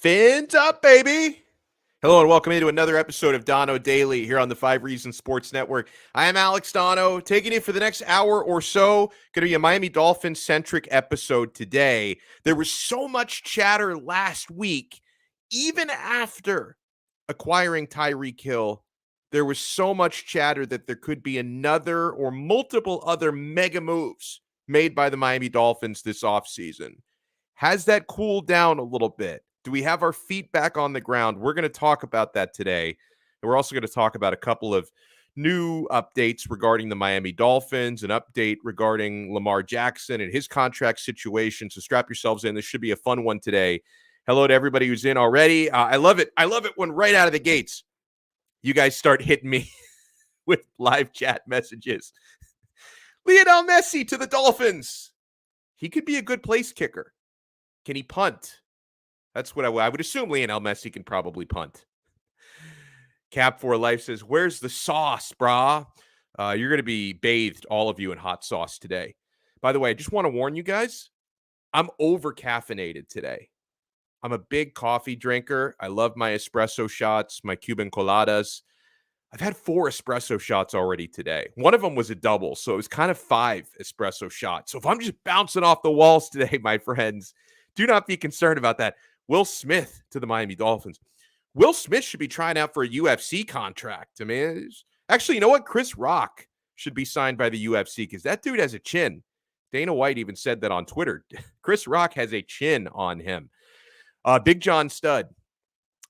Fins up, baby. Hello and welcome into another episode of Donno Daily here on the 5 Reasons Sports Network. I am Alex Donno, taking it for the next hour or so. Going to be a Miami Dolphins-centric episode today. There was so much chatter last week, even after acquiring Tyreek Hill. There was so much chatter that there could be another or multiple other mega moves made by the Miami Dolphins this offseason. Has that cooled down a little bit? Do we have our feet back on the ground? We're going to talk about that today. And we're also going to talk about a couple of new updates regarding the Miami Dolphins, an update regarding Lamar Jackson and his contract situation. So strap yourselves in. This should be a fun one today. Hello to everybody who's in already. I love it. I love it when right out of the gates, you guys start hitting me with live chat messages. Lionel Messi to the Dolphins. He could be a good place kicker. Can he punt? That's what I would assume Lionel Messi can probably punt. Cap for Life says, where's the sauce, brah? You're going to be bathed, all of you, in hot sauce today. By the way, I just want to warn you guys, I'm over-caffeinated today. I'm a big coffee drinker. I love my espresso shots, my Cuban coladas. I've had 4 espresso shots already today. One of them was a double, so it was kind of 5 espresso shots. So if I'm just bouncing off the walls today, my friends, do not be concerned about that. Will Smith to the Miami Dolphins. Will Smith should be trying out for a UFC contract. I mean, actually, you know what? Chris Rock should be signed by the UFC because that dude has a chin. Dana White even said that on Twitter. Chris Rock has a chin on him. Big John Studd,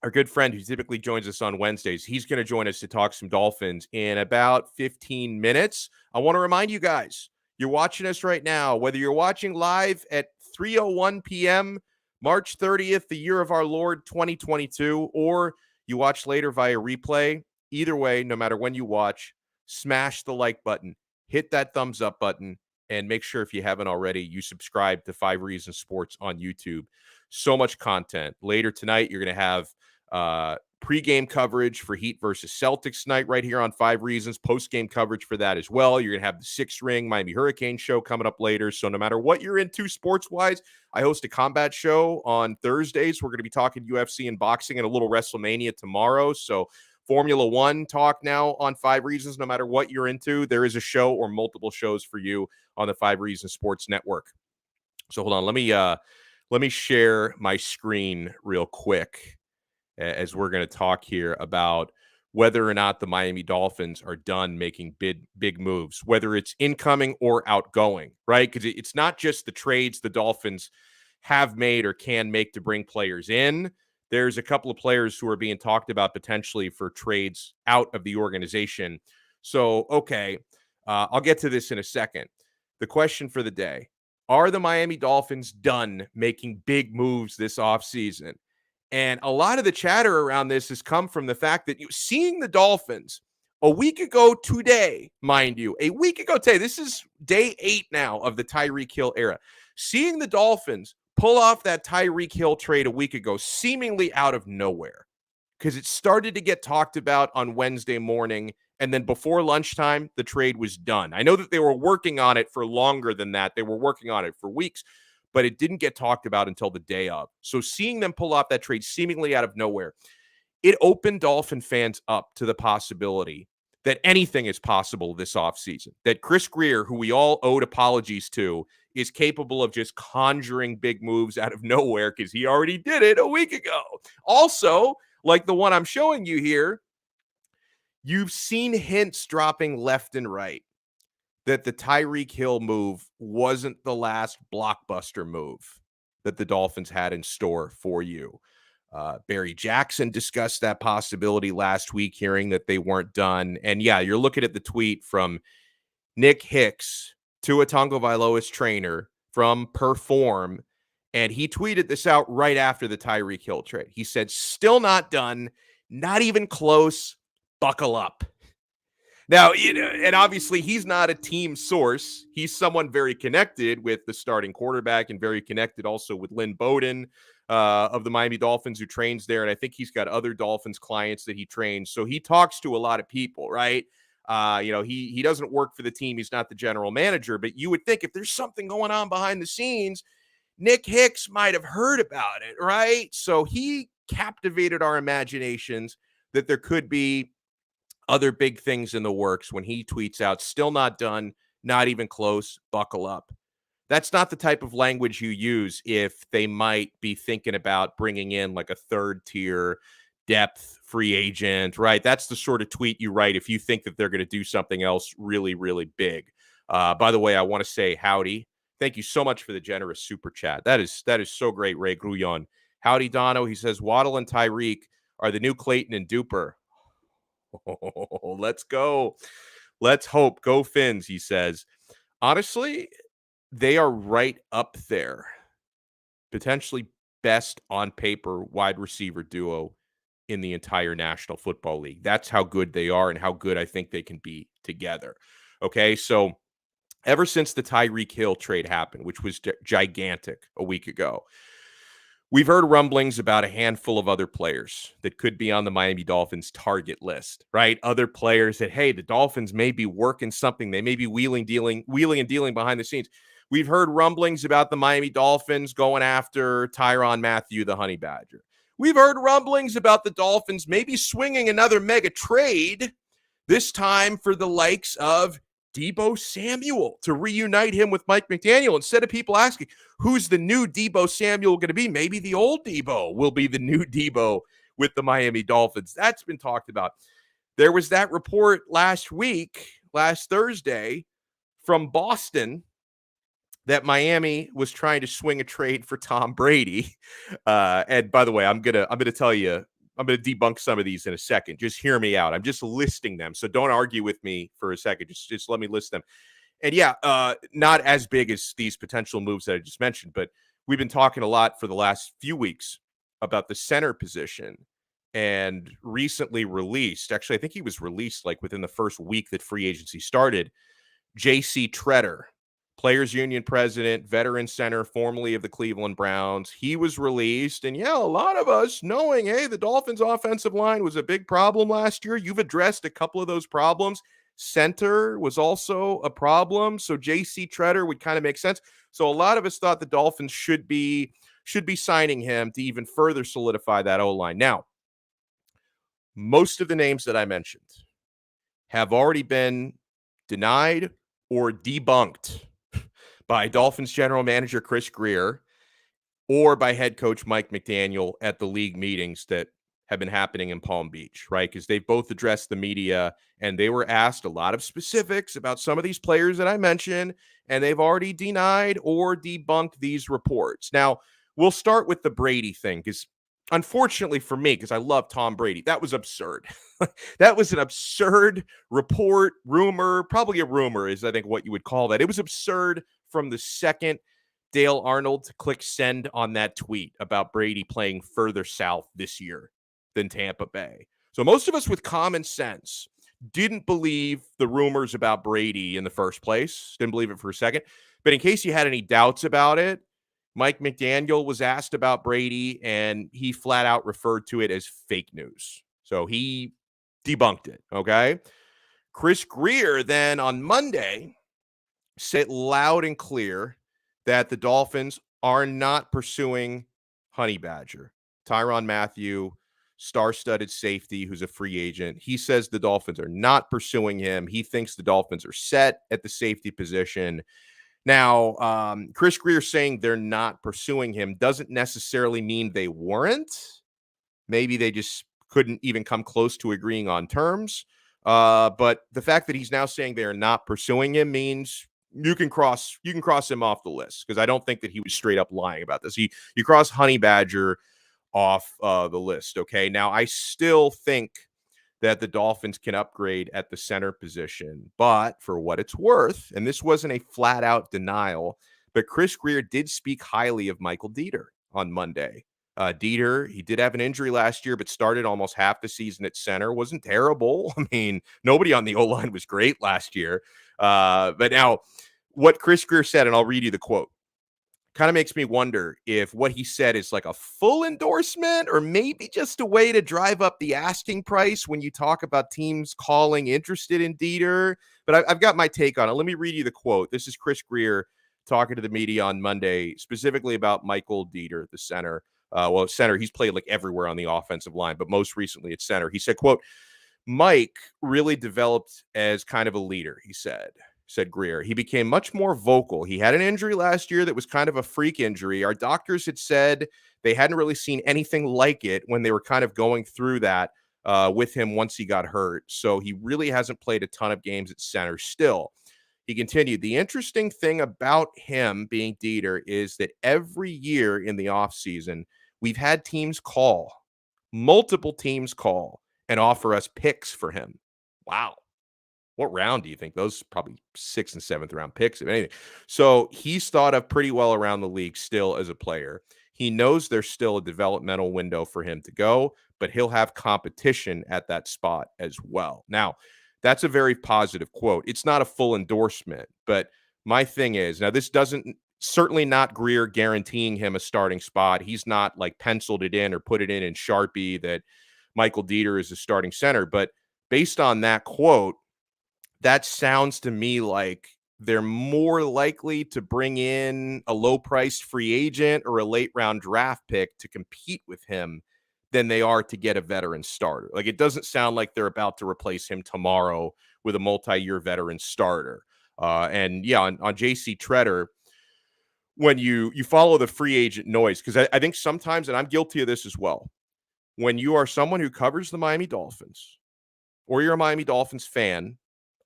our good friend who typically joins us on Wednesdays, he's going to join us to talk some Dolphins in about 15 minutes. I want to remind you guys, you're watching us right now, whether you're watching live at 3:01 p.m., March 30th, the year of our Lord 2022, or you watch later via replay. Either way, no matter when you watch, smash the like button, hit that thumbs up button, and make sure if you haven't already, you subscribe to 5 Reasons Sports on YouTube. So much content. Later tonight, you're going to have pre-game coverage for Heat versus Celtics tonight right here on 5 Reasons. Post-game coverage for that as well. You're going to have the 6 Ring Miami Hurricane show coming up later. So no matter what you're into sports-wise, I host a combat show on Thursdays. We're going to be talking UFC and boxing and a little WrestleMania tomorrow. So Formula One talk now on 5 Reasons. No matter what you're into, there is a show or multiple shows for you on the 5 Reasons Sports Network. So hold on. Let me share my screen real quick as we're going to talk here about whether or not the Miami Dolphins are done making big moves, whether it's incoming or outgoing, right? Because it's not just the trades the Dolphins have made or can make to bring players in. There's a couple of players who are being talked about potentially for trades out of the organization. So, okay, I'll get to this in a second. The question for the day, are the Miami Dolphins done making big moves this offseason? And a lot of the chatter around this has come from the fact that seeing the Dolphins a week ago today, mind you, a week ago today, this is day 8 now of the Tyreek Hill era. Seeing the Dolphins pull off that Tyreek Hill trade a week ago, seemingly out of nowhere, because it started to get talked about on Wednesday morning, and then before lunchtime, the trade was done. I know that they were working on it for longer than that. They were working on it for weeks, but it didn't get talked about until the day of. So seeing them pull off that trade seemingly out of nowhere, it opened Dolphin fans up to the possibility that anything is possible this offseason, that Chris Grier, who we all owed apologies to, is capable of just conjuring big moves out of nowhere because he already did it a week ago. Also, like the one I'm showing you here, you've seen hints dropping left and right that the Tyreek Hill move wasn't the last blockbuster move that the Dolphins had in store for you. Barry Jackson discussed that possibility last week, hearing that they weren't done. And yeah, you're looking at the tweet from Nick Hicks, Tua Tagovailoa's trainer from Perform, and he tweeted this out right after the Tyreek Hill trade. He said, still not done, not even close, buckle up. Now, and obviously he's not a team source. He's someone very connected with the starting quarterback and very connected also with Lynn Bowden of the Miami Dolphins, who trains there. And I think he's got other Dolphins clients that he trains. So he talks to a lot of people, right? He doesn't work for the team. He's not the general manager. But you would think if there's something going on behind the scenes, Nick Hicks might have heard about it, right? So he captivated our imaginations that there could be other big things in the works when he tweets out, still not done, not even close, buckle up. That's not the type of language you use if they might be thinking about bringing in like a third tier depth free agent, right? That's the sort of tweet you write if you think that they're going to do something else really, really big. By the way, I want to say howdy. Thank you so much for the generous super chat. That is so great, Ray Grullon. Howdy, Donno. He says Waddle and Tyreek are the new Clayton and Duper. Oh, let's go. Let's hope. Go Fins, he says. Honestly, they are right up there. Potentially best on paper wide receiver duo in the entire National Football League. That's how good they are and how good I think they can be together. Okay, so ever since the Tyreek Hill trade happened, which was gigantic a week ago, we've heard rumblings about a handful of other players that could be on the Miami Dolphins target list, right? Other players that, hey, the Dolphins may be working something. They may be wheeling and dealing behind the scenes. We've heard rumblings about the Miami Dolphins going after Tyrann Mathieu, the Honey Badger. We've heard rumblings about the Dolphins maybe swinging another mega trade, this time for the likes of Deebo Samuel to reunite him with Mike McDaniel. Instead of people asking, who's the new Deebo Samuel going to be? Maybe the old Deebo will be the new Deebo with the Miami Dolphins. That's been talked about. There was that report last Thursday, from Boston that Miami was trying to swing a trade for Tom Brady. And by the way, I'm gonna tell you, I'm going to debunk some of these in a second. Just hear me out. I'm just listing them. So don't argue with me for a second. Just let me list them. And yeah, not as big as these potential moves that I just mentioned, but we've been talking a lot for the last few weeks about the center position, and recently released, actually, I think he was released like within the first week that free agency started, J.C. Tretter, Players Union president, veteran center, formerly of the Cleveland Browns. He was released. And yeah, a lot of us knowing, hey, the Dolphins offensive line was a big problem last year. You've addressed a couple of those problems. Center was also a problem. So J.C. Tretter would kind of make sense. So a lot of us thought the Dolphins should be signing him to even further solidify that O-line. Now, most of the names that I mentioned have already been denied or debunked by Dolphins general manager Chris Grier or by head coach Mike McDaniel at the league meetings that have been happening in Palm Beach, right? Because they've both addressed the media and they were asked a lot of specifics about some of these players that I mentioned, and they've already denied or debunked these reports. Now, we'll start with the Brady thing because unfortunately for me, because I love Tom Brady, that was absurd. That was an absurd report, rumor, probably a rumor is I think what you would call that. It was absurd from the second Dale Arnold clicked send on that tweet about Brady playing further south this year than Tampa Bay. So most of us with common sense didn't believe the rumors about Brady in the first place, didn't believe it for a second. But in case you had any doubts about it, Mike McDaniel was asked about Brady, and he flat out referred to it as fake news. So he debunked it, okay? Chris Grier then on Monday said loud and clear that the Dolphins are not pursuing Honey Badger. Tyrann Mathieu, star-studded safety who's a free agent. He says the Dolphins are not pursuing him. He thinks the Dolphins are set at the safety position. Now, Chris Grier saying they're not pursuing him doesn't necessarily mean they weren't. Maybe they just couldn't even come close to agreeing on terms. But the fact that he's now saying they're not pursuing him means you can cross him off the list, because I don't think that he was straight up lying about this. You cross Honey Badger off the list. Okay. Now, I still think that the Dolphins can upgrade at the center position, but for what it's worth, and this wasn't a flat out denial, but Chris Grier did speak highly of Michael Dieter on Monday. Dieter, he did have an injury last year, but started almost half the season at center. Wasn't terrible. I mean, nobody on the O-line was great last year. But now what Chris Grier said, and I'll read you the quote, kind of makes me wonder if what he said is like a full endorsement or maybe just a way to drive up the asking price when you talk about teams calling interested in Dieter. But I've got my take on it. Let me read you the quote. This is Chris Grier talking to the media on Monday, specifically about Michael Dieter, the center. Center, he's played like everywhere on the offensive line, but most recently at center. He said, quote, Mike really developed as kind of a leader, he said Greer. He became much more vocal. He had an injury last year that was kind of a freak injury. Our doctors had said they hadn't really seen anything like it when they were kind of going through that with him once he got hurt. So he really hasn't played a ton of games at center still. He continued, the interesting thing about him being Dieter is that every year in the offseason, we've had multiple teams call and offer us picks for him. Wow. What round do you think? Those probably 6th and 7th round picks, if anything. So he's thought of pretty well around the league still as a player. He knows there's still a developmental window for him to go, but he'll have competition at that spot as well. Now, that's a very positive quote. It's not a full endorsement, but my thing is, now this doesn't, certainly not Greer guaranteeing him a starting spot. He's not like penciled it in or put it in Sharpie that Michael Dieter is a starting center. But based on that quote, that sounds to me like they're more likely to bring in a low-priced free agent or a late-round draft pick to compete with him than they are to get a veteran starter. Like, it doesn't sound like they're about to replace him tomorrow with a multi-year veteran starter. On JC Tretter, when you follow the free agent noise, because I think sometimes, and I'm guilty of this as well, when you are someone who covers the Miami Dolphins or you're a Miami Dolphins fan,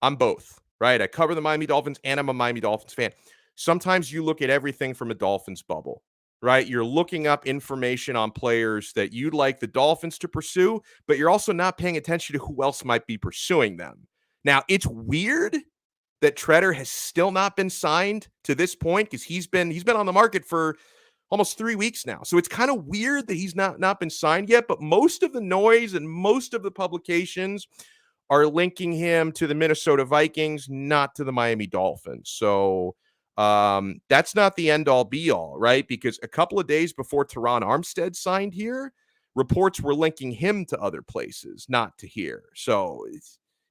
I'm both, right? I cover the Miami Dolphins and I'm a Miami Dolphins fan. Sometimes you look at everything from a Dolphins bubble, right? You're looking up information on players that you'd like the Dolphins to pursue, but you're also not paying attention to who else might be pursuing them. Now, it's weird that Tretter has still not been signed to this point because he's been on the market for almost 3 weeks now. So it's kind of weird that he's not been signed yet, but most of the noise and most of the publications are linking him to the Minnesota Vikings, not to the Miami Dolphins. So that's not the end all be all, right? Because a couple of days before Tyrann Armstead signed here, reports were linking him to other places, not to here. So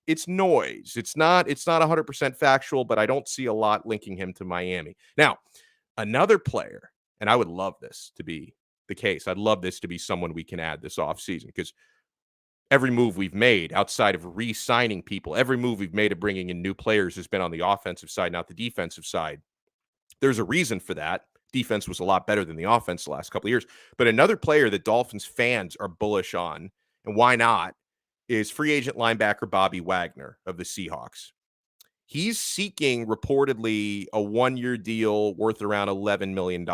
it's noise. It's not 100% factual, but I don't see a lot linking him to Miami. Now, another player, and I would love this to be the case. I'd love this to be someone we can add this offseason because every move we've made outside of re-signing people, every move we've made of bringing in new players has been on the offensive side, not the defensive side. There's a reason for that. Defense was a lot better than the offense the last couple of years. But another player that Dolphins fans are bullish on, and why not, is free agent linebacker Bobby Wagner of the Seahawks. He's seeking reportedly a 1-year deal worth around $11 million.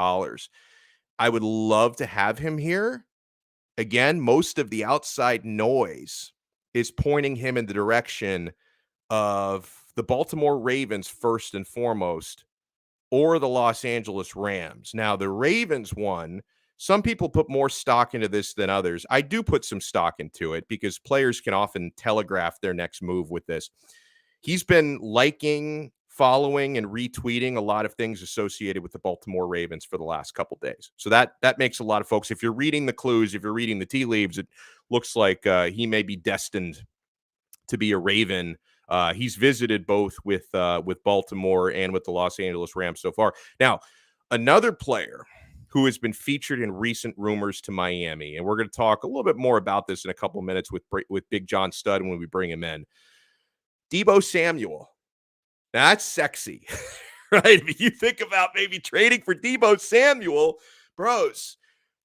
I would love to have him here. Again, most of the outside noise is pointing him in the direction of the Baltimore Ravens first and foremost, or the Los Angeles Rams. Now, the Ravens one, some people put more stock into this than others. I do put some stock into it because players can often telegraph their next move with this. He's been liking, following, and retweeting a lot of things associated with the Baltimore Ravens for the last couple days. So that makes a lot of folks, if you're reading the clues, if you're reading the tea leaves, it looks like he may be destined to be a Raven. He's visited both with Baltimore and with the Los Angeles Rams so far. Now, another player who has been featured in recent rumors to Miami, and we're going to talk a little bit more about this in a couple minutes with Big John Studd when we bring him in. Deebo Samuel. Now, that's sexy, right? If you think about maybe trading for Deebo Samuel, bros,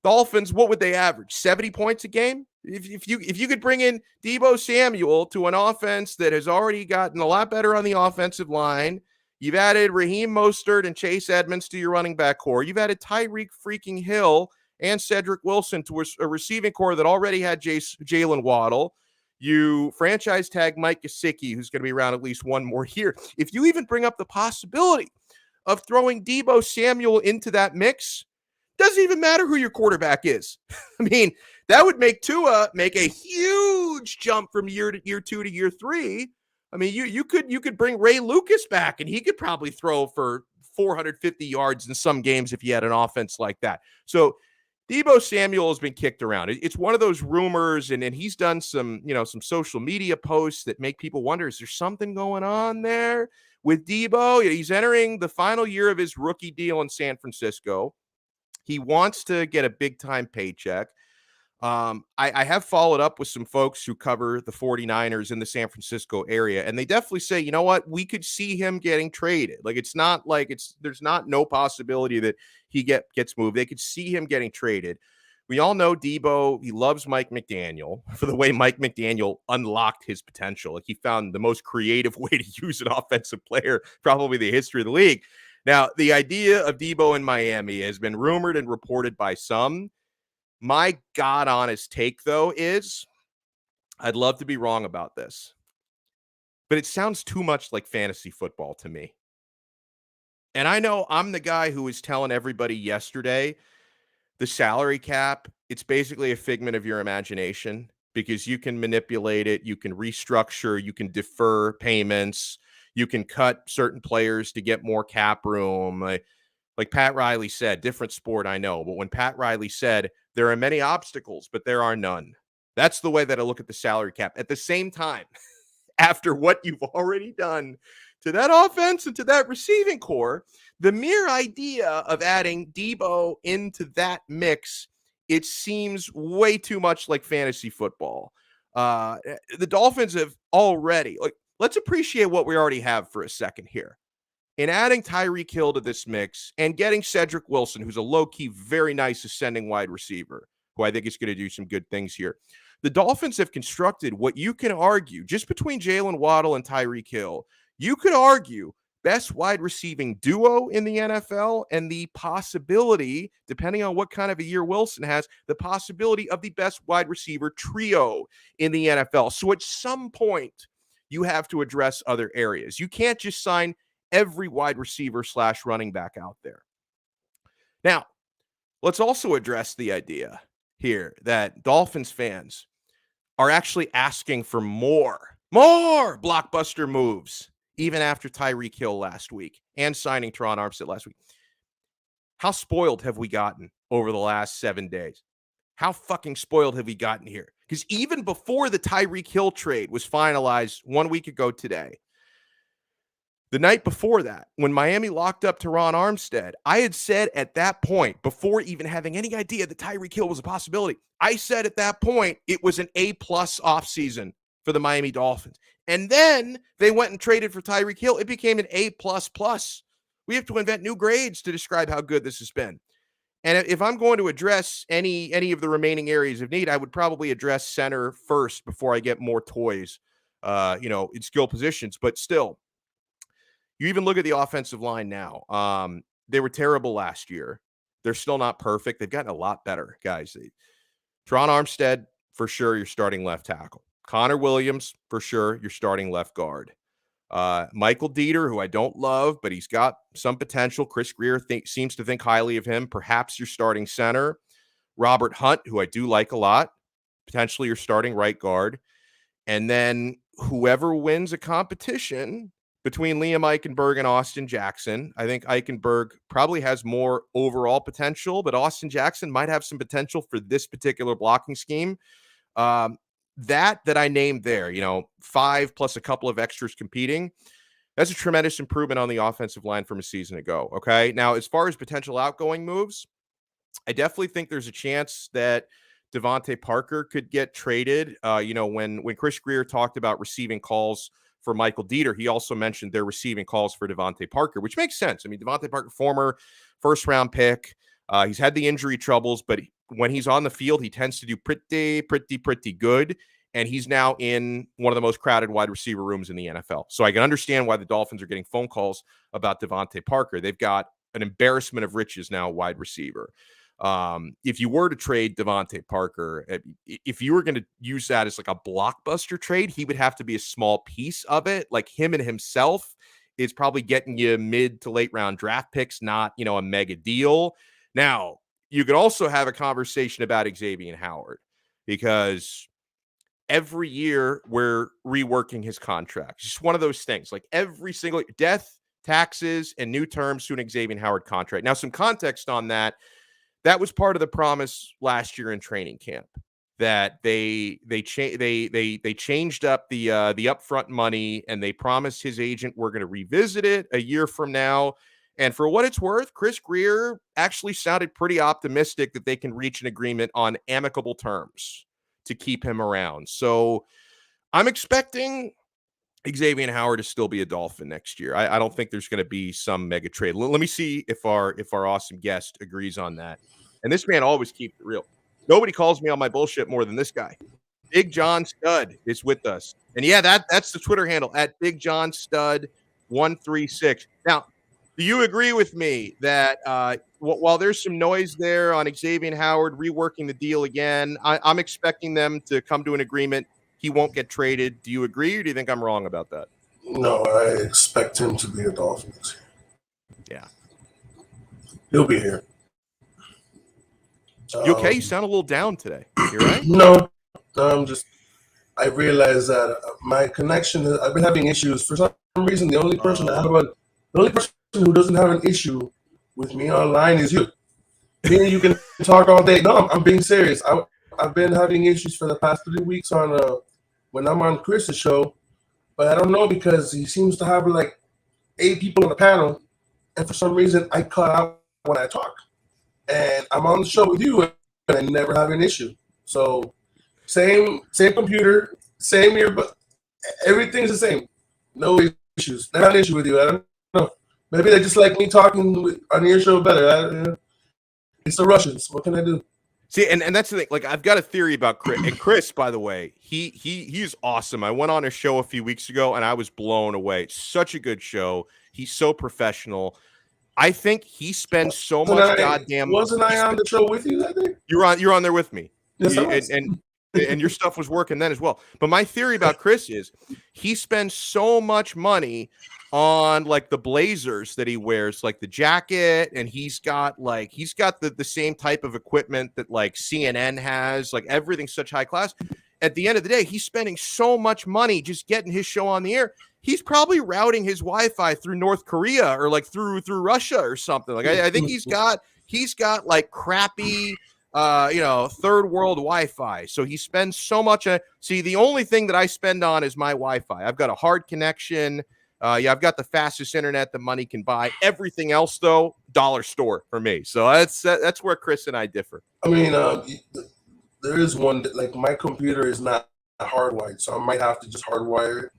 Dolphins, what would they average? 70 points a game? If you could bring in Deebo Samuel to an offense that has already gotten a lot better on the offensive line, you've added Raheem Mostert and Chase Edmonds to your running back core. You've added Tyreek freaking Hill and Cedric Wilson to a receiving core that already had Jalen Waddle. You franchise tag Mike Gesicki, who's going to be around at least one more year. If you even bring up the possibility of throwing Deebo Samuel into that mix, doesn't even matter who your quarterback is. I mean, that would make Tua make a huge jump from year 2 to year 3. I mean, you could bring Ray Lucas back, and he could probably throw for 450 yards in some games if you had an offense like that. So Deebo Samuel has been kicked around. It's one of those rumors, and he's done some social media posts that make people wonder, is there something going on there with Deebo, he's entering the final year of his rookie deal in San Francisco. He wants to get a big-time paycheck. I have followed up with some folks who cover the 49ers in the San Francisco area, and they definitely say, you know what, we could see him getting traded. Like, it's not like there's not no possibility that he gets moved. They could see him getting traded. We all know Deebo, he loves Mike McDaniel for the way Mike McDaniel unlocked his potential. Like, he found the most creative way to use an offensive player, probably the history of the league. Now, the idea of Deebo in Miami has been rumored and reported by some. My God honest take, though, is I'd love to be wrong about this, but it sounds too much like fantasy football to me. And I know I'm the guy who was telling everybody yesterday the salary cap, it's basically a figment of your imagination because you can manipulate it, you can restructure, you can defer payments, you can cut certain players to get more cap room. Like Pat Riley said, different sport, I know, but when Pat Riley said, there are many obstacles, but there are none. That's the way that I look at the salary cap. At the same time, after what you've already done to that offense and to that receiving core, the mere idea of adding Deebo into that mix, it seems way too much like fantasy football. The Dolphins have already, let's appreciate what we already have for a second here. In adding Tyreek Hill to this mix and getting Cedric Wilson, who's a low-key, very nice ascending wide receiver, who I think is going to do some good things here. The Dolphins have constructed what you can argue, just between Jalen Waddle and Tyreek Hill, you could argue best wide receiving duo in the NFL and the possibility, depending on what kind of a year Wilson has, the possibility of the best wide receiver trio in the NFL. So at some point, you have to address other areas. You can't just sign every wide receiver / running back out there. Now, let's also address the idea here that Dolphins fans are actually asking for more blockbuster moves, even after Tyreek Hill last week and signing Tyrann Armstead last week. How spoiled have we gotten over the last 7 days? How fucking spoiled have we gotten here? Because even before the Tyreek Hill trade was finalized 1 week ago today, the night before that, when Miami locked up Tyrann Armstead, I had said at that point, before even having any idea that Tyreek Hill was a possibility, I said at that point it was an A+ offseason for the Miami Dolphins. And then they went and traded for Tyreek Hill. It became an A++. We have to invent new grades to describe how good this has been. And if I'm going to address any of the remaining areas of need, I would probably address center first before I get more toys, in skill positions. But still, you even look at the offensive line now. They were terrible last year. They're still not perfect. They've gotten a lot better, guys. Tyrann Armstead, for sure, you're starting left tackle. Connor Williams, for sure, you're starting left guard. Michael Dieter, who I don't love, but he's got some potential. Chris Greer seems to think highly of him. Perhaps you're starting center. Robert Hunt, who I do like a lot. Potentially you're starting right guard. And then whoever wins a competition between Liam Eichenberg and Austin Jackson, I think Eichenberg probably has more overall potential, but Austin Jackson might have some potential for this particular blocking scheme. That I named there, 5 plus a couple of extras competing, that's a tremendous improvement on the offensive line from a season ago. Okay. Now, as far as potential outgoing moves, I definitely think there's a chance that Devontae Parker could get traded. When Chris Greer talked about receiving calls for Michael Dieter, he also mentioned they're receiving calls for Devontae Parker, which makes sense. I mean, Devontae Parker, former first-round pick. He's had the injury troubles, but when he's on the field, he tends to do pretty good. And he's now in one of the most crowded wide receiver rooms in the NFL. So I can understand why the Dolphins are getting phone calls about Devontae Parker. They've got an embarrassment of riches now, wide receiver. If you were to trade Devontae Parker, if you were going to use that as like a blockbuster trade, he would have to be a small piece of it. Like him and himself is probably getting you mid to late round draft picks, not, a mega deal. Now, you could also have a conversation about Xavier Howard because every year we're reworking his contract. Just one of those things, like every single death, taxes, and new terms to an Xavier Howard contract. Now, some context on that. That was part of the promise last year in training camp. that they changed up the upfront money, and they promised his agent we're going to revisit it a year from now. And for what it's worth, Chris Grier actually sounded pretty optimistic that they can reach an agreement on amicable terms to keep him around. So I'm expecting Xavier Howard to still be a Dolphin next year. I don't think there's going to be some mega trade. Let me see if our awesome guest agrees on that. And this man always keeps it real. Nobody calls me on my bullshit more than this guy. Big John Stud is with us. And yeah, that's the Twitter handle at Big John Stud 136. Now, do you agree with me that while there's some noise there on Xavier Howard reworking the deal again, I'm expecting them to come to an agreement. He won't get traded. Do you agree, or do you think I'm wrong about that? No, I expect him to be a Dolphin this year. Yeah. He'll be here. You okay? You sound a little down today. You right? No, I realized that my connection, I've been having issues. For some reason, the only person who doesn't have an issue with me online is you. Me and you can talk all day. No, I'm being serious. I've been having issues for the past 3 weeks on when I'm on Chris's show, but I don't know because he seems to have like 8 people on the panel, and for some reason I cut out when I talk. And I'm on the show with you, and I never have an issue. So same computer, same ear, but everything's the same. No issues. Never had an issue with you. I don't know. Maybe they just like me talking on your show better. It's the Russians. What can I do? See, and that's the thing. Like, I've got a theory about Chris. And Chris, by the way, he's awesome. I went on a show a few weeks ago, and I was blown away. It's such a good show. He's so professional. I think he spends so much goddamn. Wasn't I on the show with you that day? You're on there with me. Yes, and your stuff was working then as well. But my theory about Chris is he spends so much money on like the blazers that he wears, like the jacket, and he's got the same type of equipment that like CNN has, like everything's such high class. At the end of the day, he's spending so much money just getting his show on the air. He's probably routing his Wi-Fi through North Korea or like through Russia or something. Like I think he's got like crappy third world Wi-Fi. So he spends so much. See, the only thing that I spend on is my Wi-Fi. I've got a hard connection. I've got the fastest internet that money can buy. Everything else, though, dollar store for me. So that's where Chris and I differ. I mean, there is one like my computer is not hardwired, so I might have to just hardwire it.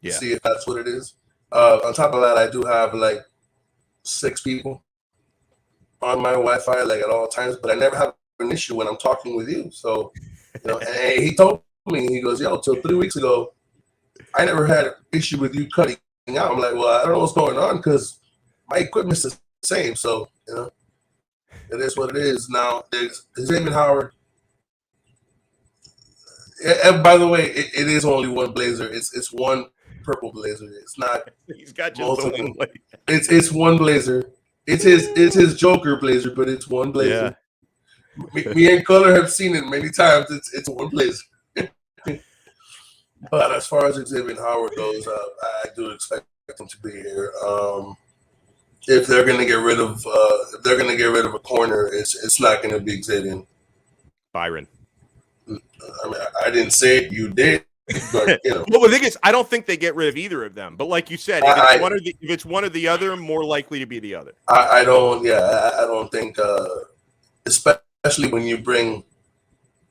Yeah. See if that's what it is. On top of that, I do have like 6 people on my Wi-Fi like at all times, but I never have an issue when I'm talking with you. So, and he told me, he goes, "Yo, till 3 weeks ago, I never had an issue with you cutting out." I'm like, well, I don't know what's going on because my equipment's the same. So, it is what it is. Now, Xavier Howard. And by the way, it is only one blazer. It's one purple blazer. It's not. He's got just multiple. It's one blazer. It's his Joker blazer, but it's one blazer. Yeah. Me and Color have seen it many times. It's one blazer. But as far as Xavier Howard goes, I do expect him to be here. If they're going to get rid of a corner, it's not going to be Xavier. Byron. I mean, I didn't say it. You did. But, Well, the thing is, I don't think they get rid of either of them. But like you said, if it's one or the other, more likely to be the other. I don't think, especially when you bring,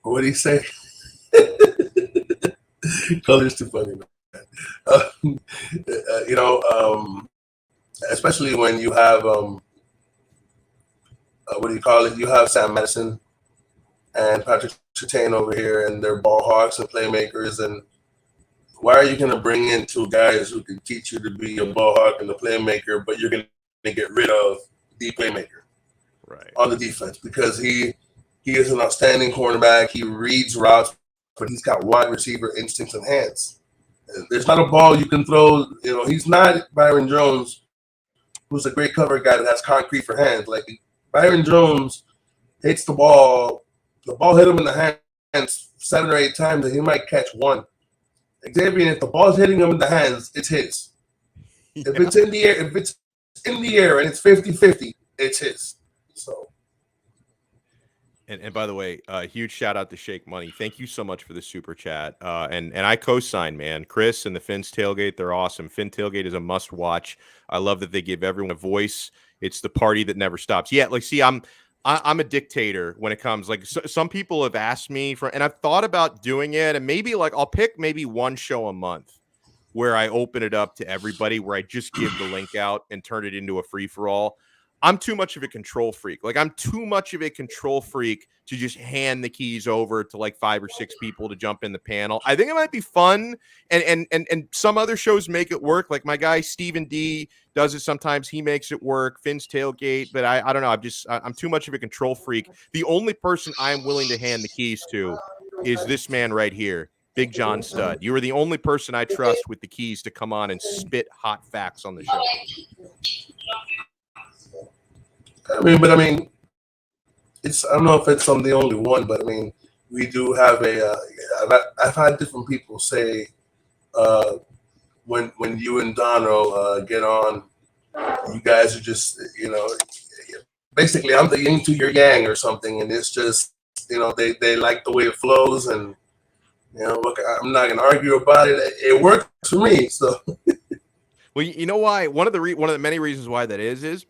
what do you say? Color's too funny, man. Especially when you have, what do you call it? You have Sam Madison and Patrick Surtain over here, and they're ball hawks and playmakers. And why are you going to bring in 2 guys who can teach you to be a ball hawk and a playmaker, but you're going to get rid of the playmaker on the defense? Because he is an outstanding cornerback. He reads routes, but he's got wide receiver instincts and hands. There's not a ball you can throw. He's not Byron Jones, who's a great cover guy that has concrete for hands. Like Byron Jones hits the ball hit him in the hands 7 or 8 times, and he might catch 1. Xavier, if the ball's hitting him in the hands, it's his. Yeah. If it's in the air and it's 50-50, it's his. So And by the way, huge shout out to Shake Money. Thank you so much for the super chat. And I co-sign, man. Chris and the Finn's Tailgate, they're awesome. Finn Tailgate is a must watch. I love that they give everyone a voice. It's the party that never stops. Yeah, like see, I'm a dictator when it comes. Like some people have asked me for, and I've thought about doing it, and maybe like I'll pick maybe one show a month where I open it up to everybody, where I just give the link out and turn it into a free for all. I'm too much of a control freak. Like I'm too much of a control freak to just hand the keys over to like 5 or 6 people to jump in the panel. I think it might be fun, and some other shows make it work. Like my guy Stephen D does it sometimes. He makes it work. Finn's Tailgate, but I don't know. I'm too much of a control freak. The only person I'm willing to hand the keys to is this man right here, Big John Stud. You are the only person I trust with the keys to come on and spit hot facts on the show. I mean, it's, I don't know if it's I'm the only one, but I mean, we do have I've had different people say, when you and Donno get on, you guys are just, basically I'm the yin to your yang or something, and it's just, they like the way it flows, and look, I'm not gonna argue about it. It works for me, so. Well, you know why? One of the many reasons why that is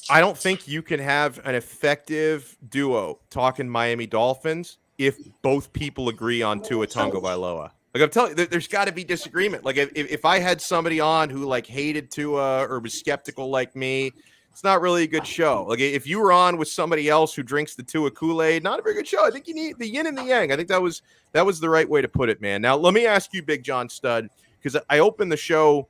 I don't think you can have an effective duo talking Miami Dolphins if both people agree on Tua Tagovailoa. Like I'm telling you, there's got to be disagreement. Like if I had somebody on who like hated Tua or was skeptical like me, it's not really a good show. Like if you were on with somebody else who drinks the Tua Kool-Aid, not a very good show. I think you need the yin and the yang. I think that was the right way to put it, man. Now let me ask you, Big John Stud, because I opened the show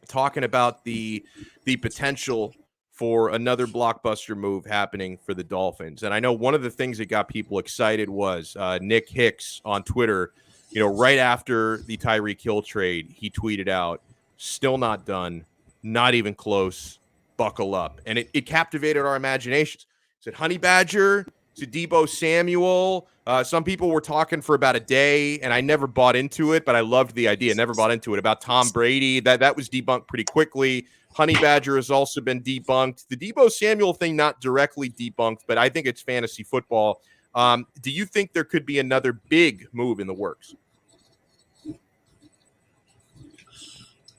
talking about the potential for another blockbuster move happening for the Dolphins. And I know one of the things that got people excited was Nick Hicks on Twitter, right after the Tyreek Hill trade, he tweeted out, still not done, not even close, buckle up. And it captivated our imaginations. Is it Honey Badger? Is it Deebo Samuel? Some people were talking for about a day, and I never bought into it, but I loved the idea. Never bought into it. About Tom Brady, that was debunked pretty quickly. Honey Badger has also been debunked. The Deebo Samuel thing, not directly debunked, but I think it's fantasy football. Do you think there could be another big move in the works?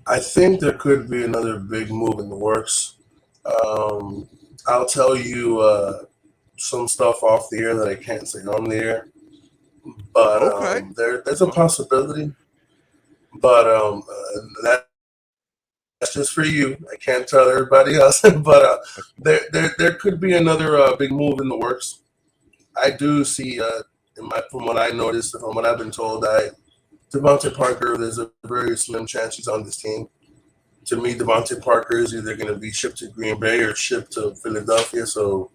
I think there could be another big move in the works. I'll tell you some stuff off the air that I can't say on the air, but okay. There's a possibility. But that's just for you. I can't tell everybody else. But there could be another big move in the works. I do see, from what I noticed, from what I've been told, Devontae Parker, there's a very slim chance he's on this team. To me, Devontae Parker is either going to be shipped to Green Bay or shipped to Philadelphia. So,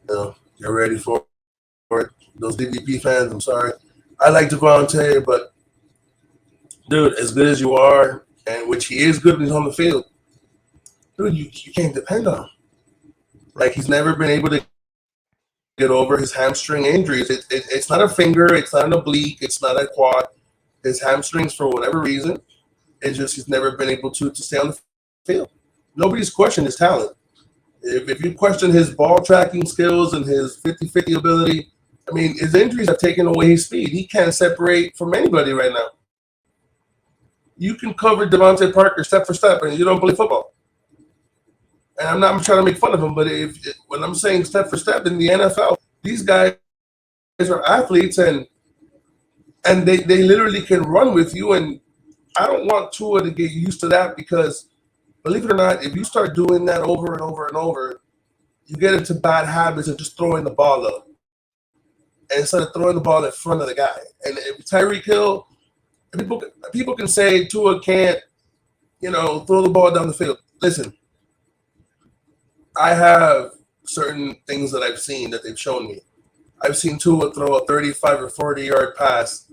get ready for it. Those DVP fans, I'm sorry. I like Devontae, but dude, as good as you are, and which he is good when he's on the field, dude, you can't depend on him. Like, he's never been able to get over his hamstring injuries. It's not a finger, it's not an oblique, it's not a quad. His hamstrings, for whatever reason, it's just he's never been able to stay on the field. Nobody's questioned his talent. If you question his ball tracking skills and his 50-50 ability, I mean, his injuries have taken away his speed. He can't separate from anybody right now. You can cover Devontae Parker step for step, and you don't play football. And I'm not trying to make fun of him, but when I'm saying step for step in the NFL, these guys are athletes, and they literally can run with you. And I don't want Tua to get used to that, because, believe it or not, if you start doing that over and over and over, you get into bad habits of just throwing the ball up instead of throwing the ball in front of the guy. And if Tyreek Hill, people can say Tua can't, throw the ball down the field. Listen, I have certain things that I've seen that they've shown me. I've seen Tua throw a 35 or 40-yard pass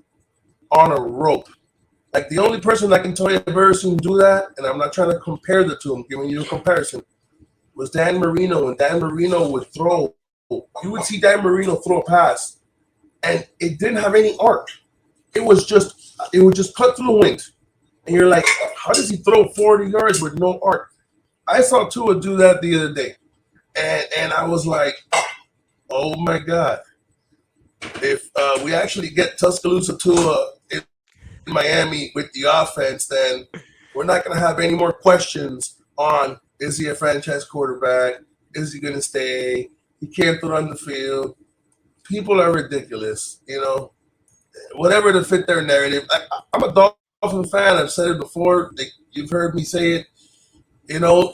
on a rope. Like, the only person I can tell you I've ever seen do that, and I'm not trying to compare the two, I'm giving you a comparison, was Dan Marino. When Dan Marino would throw, you would see Dan Marino throw a pass, and it didn't have any arc. It would just cut through the wings. And you're like, how does he throw 40 yards with no arc? I saw Tua do that the other day. And I was like, Oh my God! If we actually get Tuscaloosa Tua in Miami with the offense, then we're not going to have any more questions on is he a franchise quarterback? Is he going to stay? He can't run the field. People are ridiculous, whatever to fit their narrative. I'm a Dolphin fan. I've said it before. You've heard me say it.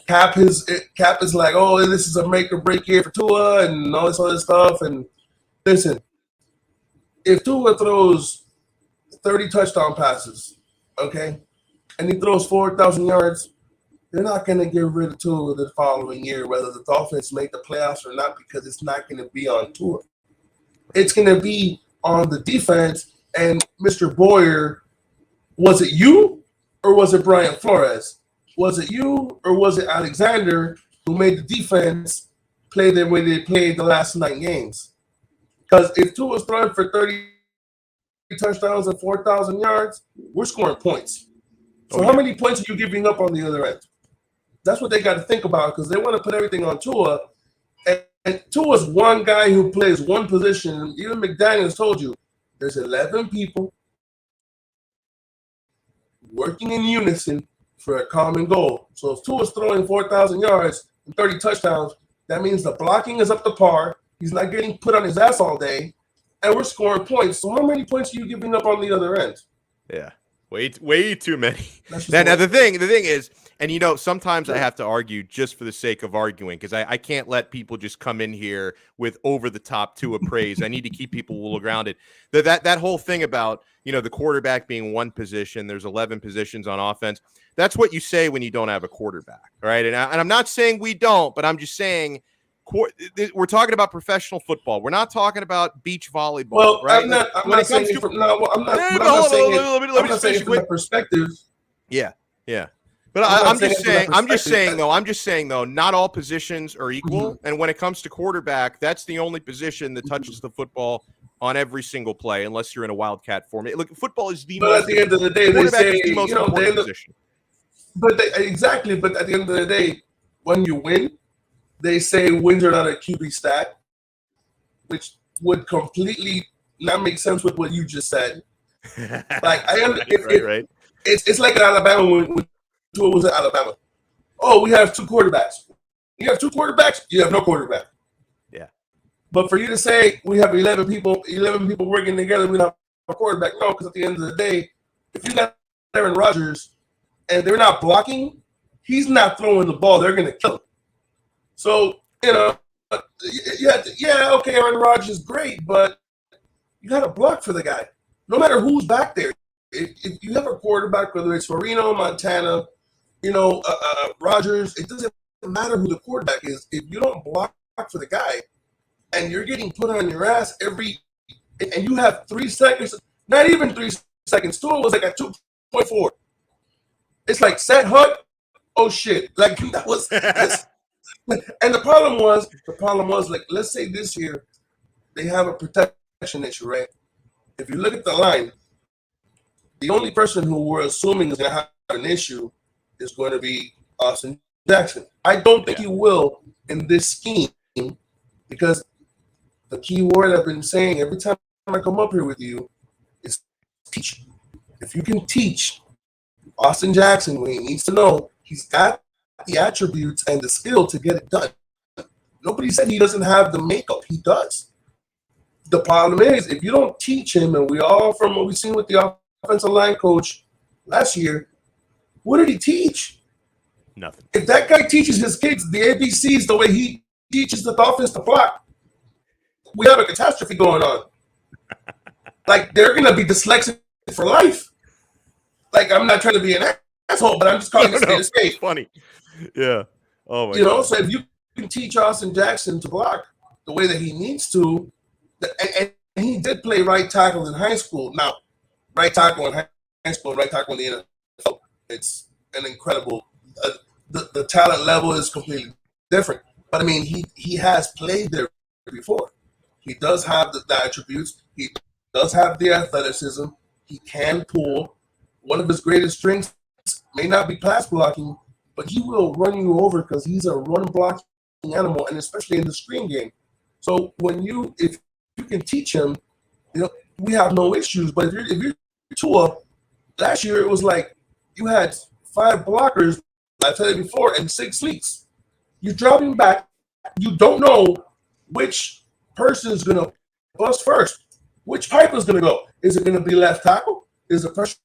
Cap is like, oh, this is a make or break year for Tua and all this other stuff. And listen, if Tua throws 30 touchdown passes, okay, and he throws 4,000 yards, they're not going to get rid of Tua the following year, whether the Dolphins make the playoffs or not, because it's not going to be on Tua. It's going to be on the defense. And Mr. Boyer, was it you or was it Brian Flores? Was it you or was it Alexander who made the defense play the way they played the last 9 games? Because if Tua's throwing for 30 touchdowns and 4,000 yards, we're scoring points. So how many points are you giving up on the other end? That's what they got to think about, because they want to put everything on Tua. And Tua's one guy who plays one position. Even McDaniels told you there's 11 people working in unison for a common goal. So if Tua's throwing 4,000 yards and 30 touchdowns, that means the blocking is up to par. He's not getting put on his ass all day, and we're scoring points. So how many points are you giving up on the other end? Yeah, way too many. Now the thing is, and sometimes I have to argue just for the sake of arguing, because I can't let people just come in here with over the top Tua praise. I need to keep people a little grounded. That whole thing about the quarterback being one position, there's 11 positions on offense. That's what you say when you don't have a quarterback, right? And I'm not saying we don't, but I'm just saying we're talking about professional football. We're not talking about beach volleyball. Well, right? I'm not saying it from that perspective. Yeah. But I'm just saying though, not all positions are equal. Mm-hmm. And when it comes to quarterback, that's the only position that touches the football on every single play, unless you're in a wildcat format. Look, football is the most. But at the end of the day, they say the most important position. But exactly. But at the end of the day, when you win, they say wins are not a QB stat, which would completely not make sense with what you just said. Like right. It's like in Alabama when Tua was at Alabama. Oh, we have 2 quarterbacks. You have 2 quarterbacks. You have no quarterback. Yeah. But for you to say we have 11 people working together, we don't have a quarterback. No, because at the end of the day, if you got Aaron Rodgers and they're not blocking, he's not throwing the ball. They're going to kill him. So, okay, Aaron Rodgers is great, but you got to block for the guy. No matter who's back there. If you have a quarterback, whether it's Marino, Montana, Rodgers, it doesn't matter who the quarterback is. If you don't block for the guy and you're getting put on your ass and you have 3 seconds, not even 3 seconds, Tua was like at 2.4. It's like set hut, oh shit. Like that was and the problem was like, let's say this year they have a protection issue, right? If you look at the line, the only person who we're assuming is going to have an issue is going to be Austin Jackson. I don't think he will in this scheme, because the key word I've been saying every time I come up here with you is teach. If you can teach Austin Jackson what he needs to know, he's got the attributes and the skill to get it done. Nobody said he doesn't have the makeup. He does. The problem is, if you don't teach him, and we all, from what we've seen with the offensive line coach last year, what did he teach? Nothing. If that guy teaches his kids the ABCs the way he teaches the Dolphins to block, we have a catastrophe going on. Like, they're going to be dyslexic for life. Like, I'm not trying to be an asshole, but I'm just calling it straight. It's funny. Yeah. Oh my God. So if you can teach Austin Jackson to block the way that he needs to, and he did play right tackle in high school. Now, right tackle in high school, right tackle in the NFL, it's an incredible. The talent level is completely different. But I mean, he has played there before. He does have the attributes. He does have the athleticism. He can pull. One of his greatest strengths may not be pass blocking, but he will run you over because he's a run blocking animal, and especially in the screen game. So if you can teach him, we have no issues. But if you're Tua, last year it was like you had 5 blockers, I said it before, and 6 leaks. You're dropping back. You don't know which person is going to bust first. Which pipe is going to go? Is it going to be left tackle? Is the pressure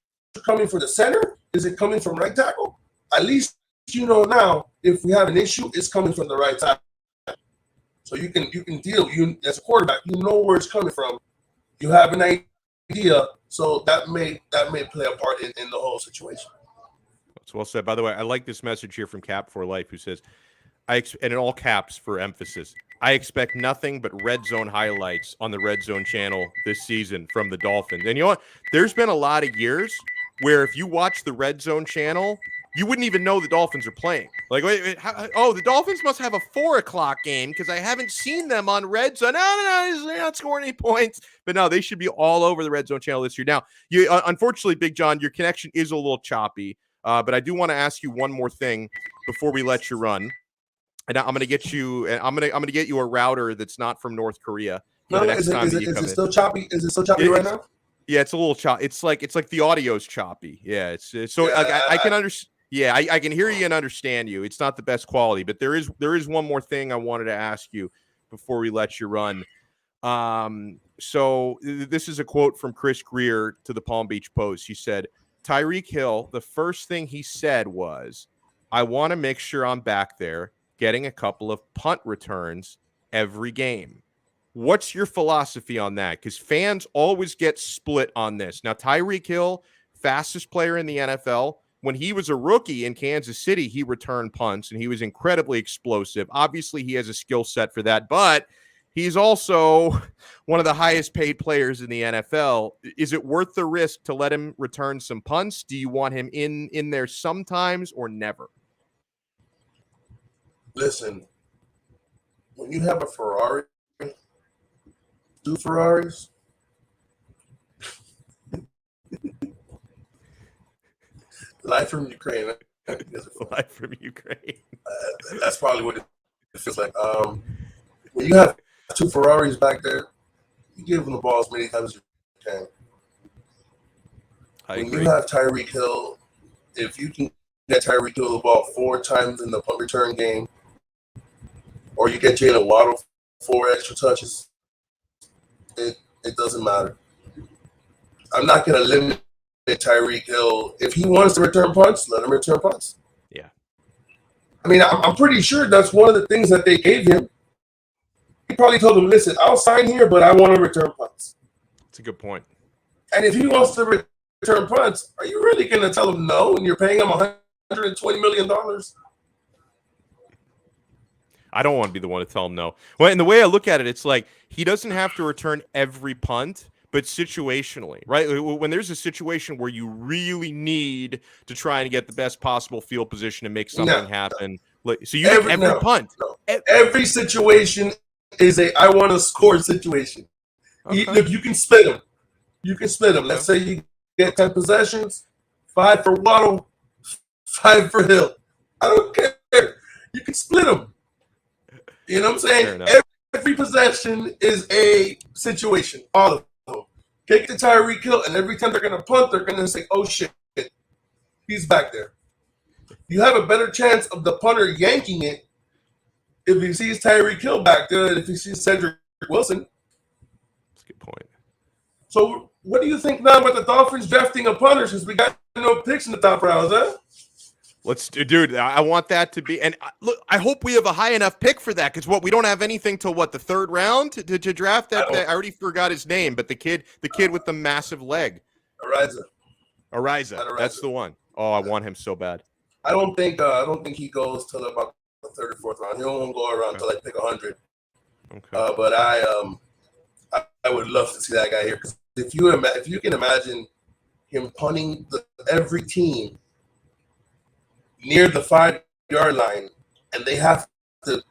coming for the center? Is it coming from right tackle? At least you know now if we have an issue, it's coming from the right tackle. So you can deal. You as a quarterback, you know where it's coming from. You have an idea, so that may play a part in the whole situation. That's well said. By the way, I like this message here from Cap for Life, who says, and in all caps for emphasis, I expect nothing but red zone highlights on the red zone channel this season from the Dolphins. And you know what? There's been a lot of years where if you watch the red zone channel, you wouldn't even know the Dolphins are playing. Like, wait, the Dolphins must have a 4:00 game because I haven't seen them on red zone. No, they're not scoring any points. But no, they should be all over the red zone channel this year. Now, unfortunately, Big John, your connection is a little choppy. But I do want to ask you one more thing before we let you run. And I'm going to get you. I'm going to get you a router that's not from North Korea. Is it still choppy? Is it still choppy right now? Yeah, it's a little choppy. It's like the audio's choppy. Yeah, it's so I can understand. Yeah, I can hear you and understand you. It's not the best quality, but there is one more thing I wanted to ask you before we let you run. So this is a quote from Chris Greer to the Palm Beach Post. He said, Tyreek Hill, the first thing he said was, I want to make sure I'm back there getting a couple of punt returns every game. What's your philosophy on that? Because fans always get split on this. Now, Tyreek Hill, fastest player in the NFL. When he was a rookie in Kansas City, he returned punts, and he was incredibly explosive. Obviously, he has a skill set for that, but he's also one of the highest paid players in the NFL. Is it worth the risk to let him return some punts? Do you want him in there sometimes or never? Listen, when you have a Ferrari, 2 Ferraris, live from Ukraine. Live from Ukraine. That's probably what it feels like. When you have 2 Ferraris back there, you give them the ball as many times as you can. I when agree. You have Tyreek Hill, if you can get Tyreek Hill the ball 4 times in the punt return game, or you get Jalen Waddle 4 extra touches, it doesn't matter. I'm not going to limit Tyreek Hill. If he wants to return punts, let him return punts. Yeah. I mean, I'm pretty sure that's one of the things that they gave him. He probably told him, listen, I'll sign here, but I want to return punts. That's a good point. And if he wants to return punts, are you really going to tell him no and you're paying him $120 million? I don't want to be the one to tell him no. Well, and the way I look at it, it's like he doesn't have to return every punt, but situationally, right? When there's a situation where you really need to try and get the best possible field position and make something happen. So you every punt. No. Every situation is I want to score situation. Okay. Look, you can split them. Let's say you get 10 possessions, 5 for Waddle, 5 for Hill. I don't care. You can split them. You know what I'm saying? Every possession is a situation. All of them. Kick to Tyreek Hill, and every time they're going to punt, they're going to say, oh, shit, he's back there. You have a better chance of the punter yanking it if he sees Tyreek Hill back there than if he sees Cedric Wilson. That's a good point. So what do you think now about the Dolphins drafting a punter since we got no picks in the top rounds, huh? Dude, I want that to be, and look, I hope we have a high enough pick for that, because we don't have anything till the 3rd round to draft that. I already forgot his name, but the kid with the massive leg. Ariza. That's the one. Oh, I want him so bad. I don't think he goes till about the 3rd or 4th round. He won't go around till pick 100. Okay. But I would love to see that guy here, because if you can imagine him punting every team near the 5-yard line, and they have to,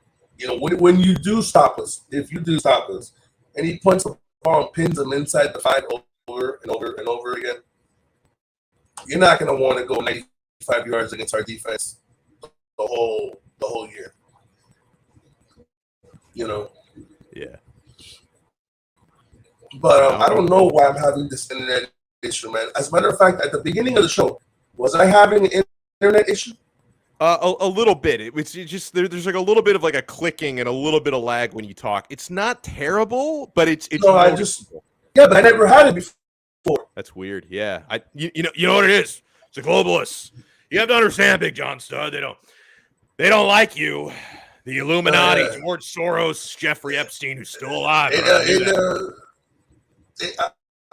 when you do stop us, if you do stop us, and he punts the ball and pins them inside the 5 over and over and over again, you're not going to want to go 95 yards against our defense the whole year. Yeah. But I don't know why I'm having this internet issue, man. As a matter of fact, at the beginning of the show, was I having an internet issue? A little bit. It's just there's like a little bit of like a clicking and a little bit of lag when you talk. It's not terrible, but it's No, but I never had it before. That's weird. Yeah, you know what it is. It's the globalists. You have to understand, Big John Stud. They don't like you. The Illuminati, George Soros, Jeffrey Epstein, who's still alive.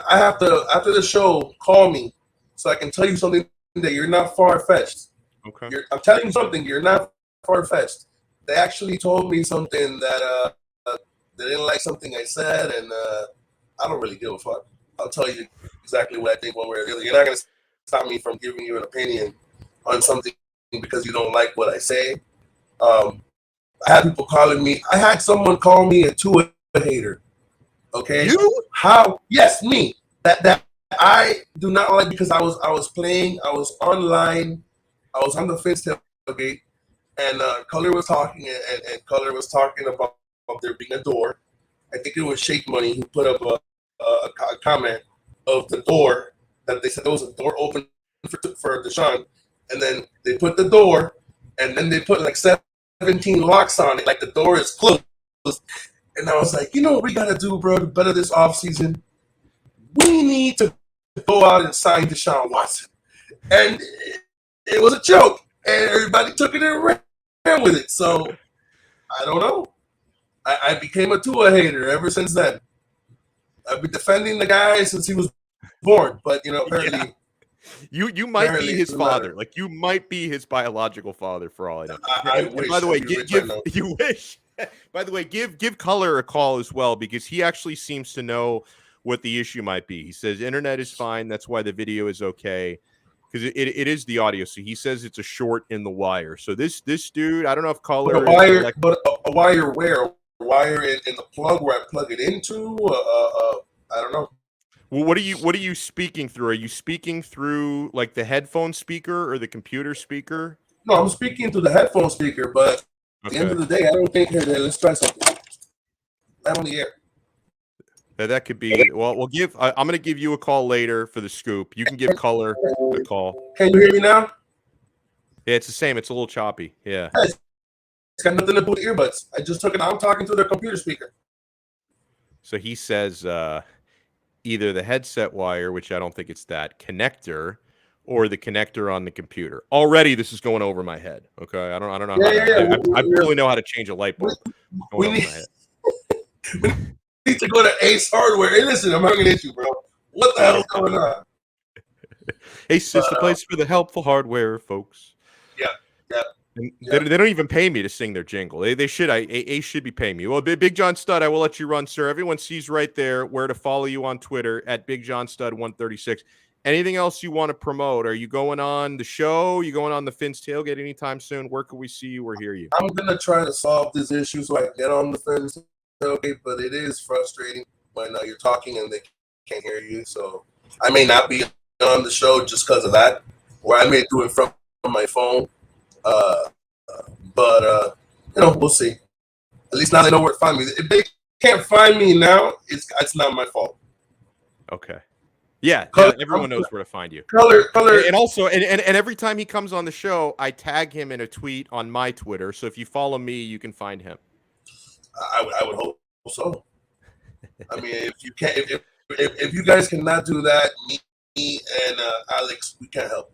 I have to, after the show, call me so I can tell you something that you're not far-fetched. Okay. I'm telling you something, you're not far-fetched. They actually told me something that they didn't like something I said, and I don't really give a fuck. I'll tell you exactly what I think one way or the other. You're not going to stop me from giving you an opinion on something because you don't like what I say. I had people calling me. I had someone call me a Tua hater. Okay. You? How? Yes, me. That I do not like because I was playing. I was online. I was on the fence tailgate, and Color was talking, and Color was talking about there being a door. I think it was Shake Money who put up a comment of the door that they said there was a door open for Deshaun, and then they put the door, and then they put like 17 locks on it, like the door is closed. And I was like, you know what we gotta do, bro, to better this offseason? We need to go out and sign Deshaun Watson. And it was a joke, and everybody took it and ran with it. So I don't know. I became a Tua hater ever since then. I've been defending the guy since he was born, but apparently, you might be his father. Like you might be his biological father for all I know. I wish. By the way, you wish. By the way, give Color a call as well because he actually seems to know what the issue might be. He says internet is fine. That's why the video is okay. Because it is the audio. So he says it's a short in the wire. So this dude, I don't know if Color a wire, but a wire where? A wire in the plug where I plug it into? I don't know. Well, what are you speaking through? Are you speaking through like the headphone speaker or the computer speaker? No, I'm speaking through the headphone speaker, but at the end of the day, I don't think let's try something. I'm on the air. That could be. Well, I'm going to give you a call later for the scoop. You can give Color a call. Can you hear me now? Yeah, it's the same. It's a little choppy. Yeah. It's got nothing to do with earbuds. I just took it. I'm talking to the computer speaker. So he says either the headset wire, which I don't think it's that connector, or the connector on the computer. Already, this is going over my head. Okay, I don't know. I barely know how to change a light bulb. We need to go to Ace Hardware. Hey, listen, I'm having an issue, bro. What the hell is going on? Ace is the place for the helpful hardware, folks. Yeah. They don't even pay me to sing their jingle. They should. Ace should be paying me. Well, Big John Stud, I will let you run, sir. Everyone sees right there where to follow you on Twitter at Big John Stud 136. Anything else you want to promote? Are you going on the show? You going on the Fins Tailgate anytime soon? Where can we see you or hear you? I'm gonna try to solve this issue so I can get on the Fins Tailgate, but it is frustrating when you're talking and they can't hear you. So I may not be on the show just because of that, or I may do it from my phone. But we'll see. At least now they know where to find me. If they can't find me now, it's not my fault. Okay. Yeah, everyone knows where to find you. Color. And also, and every time he comes on the show, I tag him in a tweet on my Twitter. So if you follow me, you can find him. I would hope so. I mean, if you can't, if you guys cannot do that, me and Alex, we can't help.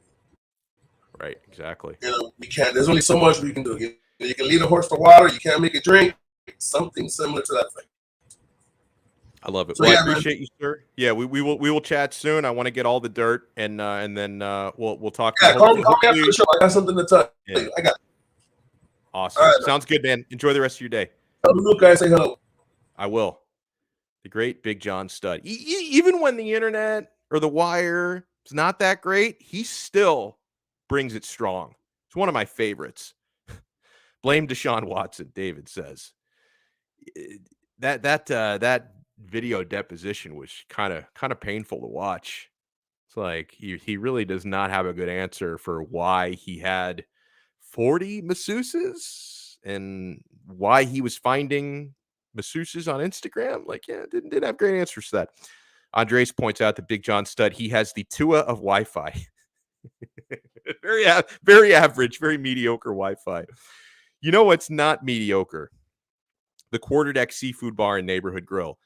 Right, exactly. We can't. There's only so much we can do. You can lead a horse to water. You can't make it drink. Something similar to that thing. I love it. So, I appreciate you, sir. Yeah, we will chat soon. I want to get all the dirt and then we'll talk. Yeah, call me after the show. I got something to tell you. I got it. Awesome. Right, sounds good, man. Enjoy the rest of your day. Tell the new guy say hello. I will. The great Big John Stud. Even when the internet or the wire is not that great, he still brings it strong. It's one of my favorites. Blame Deshaun Watson, David says. That video deposition was kind of painful to watch. It's like he really does not have a good answer for why he had 40 masseuses and why he was finding masseuses on Instagram? Like, yeah, didn't have great answers to that. Andres points out that Big John Stud, he has the Tua of Wi-Fi. Very average, very mediocre Wi-Fi. You know what's not mediocre? The Quarterdeck Seafood Bar and Neighborhood Grill.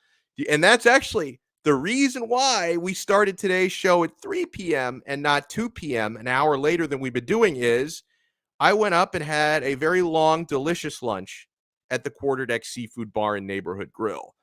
And that's actually the reason why we started today's show at 3 p.m. and not 2 p.m., an hour later than we've been doing, is I went up and had a very long, delicious lunch at the Quarterdeck Seafood Bar and Neighborhood Grill.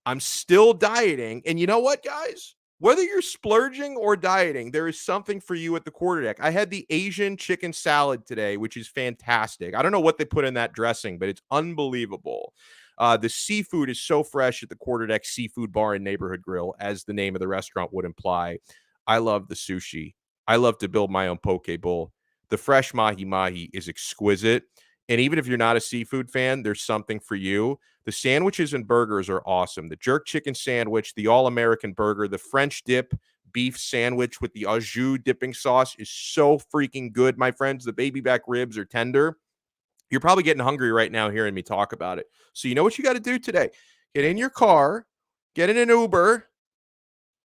I'm still dieting. And you know what, guys? Whether you're splurging or dieting, there is something for you at the Quarterdeck. I had the Asian chicken salad today, which is fantastic. I don't know what they put in that dressing, but it's unbelievable. The seafood is so fresh at the Quarterdeck Seafood Bar and Neighborhood Grill, as the name of the restaurant would imply. I love the sushi. I love to build my own poke bowl. The fresh mahi-mahi is exquisite. And even if you're not a seafood fan, there's something for you. The sandwiches and burgers are awesome. The jerk chicken sandwich, the all-American burger, the French dip beef sandwich with the au jus dipping sauce is so freaking good, my friends. The baby back ribs are tender. You're probably getting hungry right now hearing me talk about it. So you know what you got to do today? Get in your car, get in an Uber,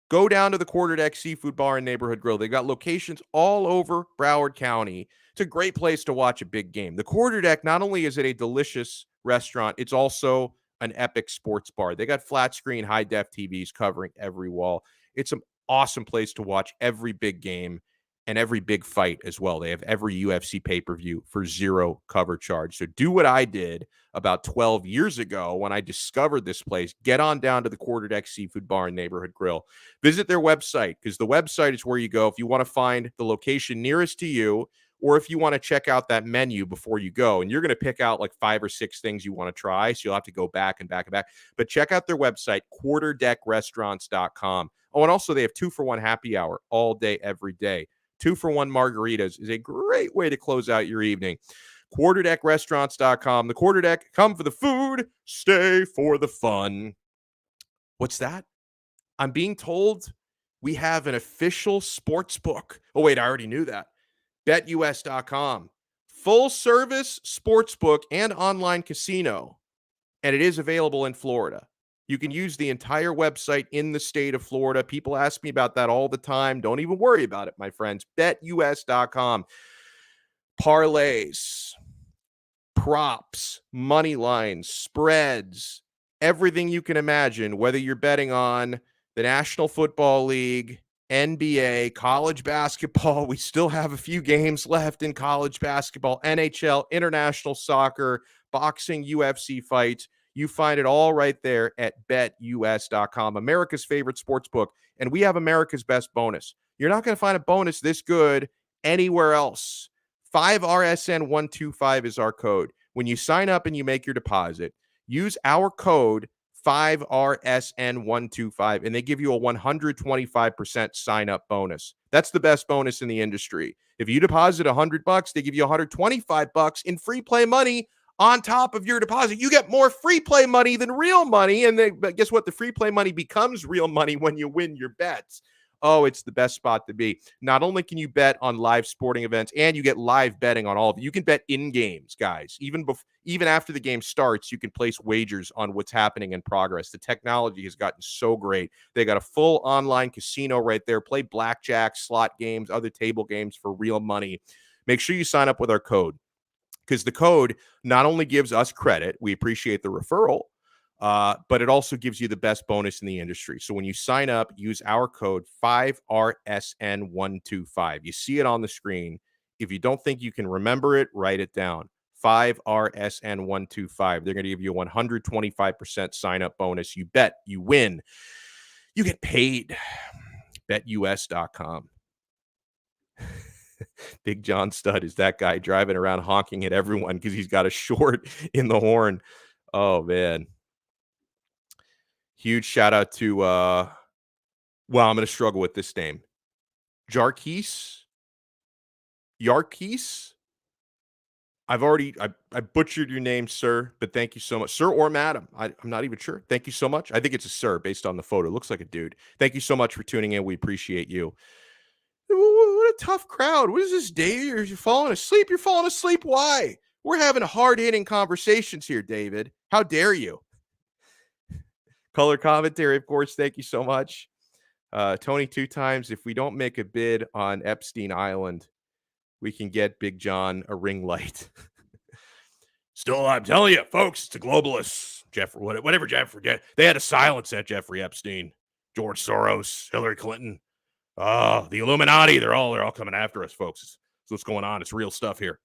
go down to the Quarterdeck Seafood Bar and Neighborhood Grill. They got locations all over Broward County. It's a great place to watch a big game. The Quarterdeck, not only is it a delicious restaurant, it's also an epic sports bar. They got flat screen, high def TVs covering every wall. It's an awesome place to watch every big game and every big fight as well. They have every UFC pay-per-view for zero cover charge. So do what I did about 12 years ago when I discovered this place. Get on down to the Quarterdeck Seafood Bar and Neighborhood Grill. Visit their website, because the website is where you go if you want to find the location nearest to you, or if you want to check out that menu before you go. And you're going to pick out like 5 or 6 things you want to try, so you'll have to go back and back and back. But check out their website, quarterdeckrestaurants.com. Oh, and also they have 2-for-1 happy hour all day, every day. 2-for-1 margaritas is a great way to close out your evening. Quarterdeckrestaurants.com. The Quarterdeck, come for the food, stay for the fun. What's that? I'm being told we have an official sports book. Oh, wait, I already knew that. BetUS.com. Full service sports book and online casino. And it is available in Florida. You can use the entire website in the state of Florida. People ask me about that all the time. Don't even worry about it, my friends. BetUS.com. Parlays, props, money lines, spreads, everything you can imagine, whether you're betting on the National Football League, NBA, college basketball. We still have a few games left in college basketball, NHL, international soccer, boxing, UFC fights. You find it all right there at BetUS.com, America's favorite sports book. And we have America's best bonus. You're not going to find a bonus this good anywhere else. 5RSN125 is our code. When you sign up and you make your deposit, use our code 5RSN125, and they give you a 125% sign-up bonus. That's the best bonus in the industry. If you deposit $100, they give you $125 in free play money on top of your deposit. You get more free play money than real money, but guess what? The free play money becomes real money when you win your bets. Oh, it's the best spot to be. Not only can you bet on live sporting events, and you get live betting on all of it. You can bet in games, guys. Even after the game starts, you can place wagers on what's happening in progress. The technology has gotten so great. They got a full online casino right there. Play blackjack, slot games, other table games for real money. Make sure you sign up with our code, because the code not only gives us credit, we appreciate the referral, but it also gives you the best bonus in the industry. So when you sign up, use our code 5RSN125. You see it on the screen. If you don't think you can remember it, write it down. 5RSN125. They're going to give you a 125% sign-up bonus. You bet, you win, you get paid. BetUS.com. Big John Stud is that guy driving around honking at everyone because he's got a short in the horn. Oh, man. Huge shout out to, I'm going to struggle with this name. Yarkis? I butchered your name, sir, but thank you so much. Sir or madam, I'm not even sure. Thank you so much. I think it's a sir based on the photo. It looks like a dude. Thank you so much for tuning in. We appreciate you. What a tough crowd. What is this, Dave? You're falling asleep? You're falling asleep? Why? We're having hard-hitting conversations here, David. How dare you? Color commentary, of course. Thank you so much. Tony 2 times. If we don't make a bid on Epstein Island, we can get Big John a ring light. Still, I'm telling you, folks, it's a globalist. Whatever Jeffrey. They had to silence that Jeffrey Epstein, George Soros, Hillary Clinton. Oh, the Illuminati. They're all coming after us, folks. That's what's going on. It's real stuff here.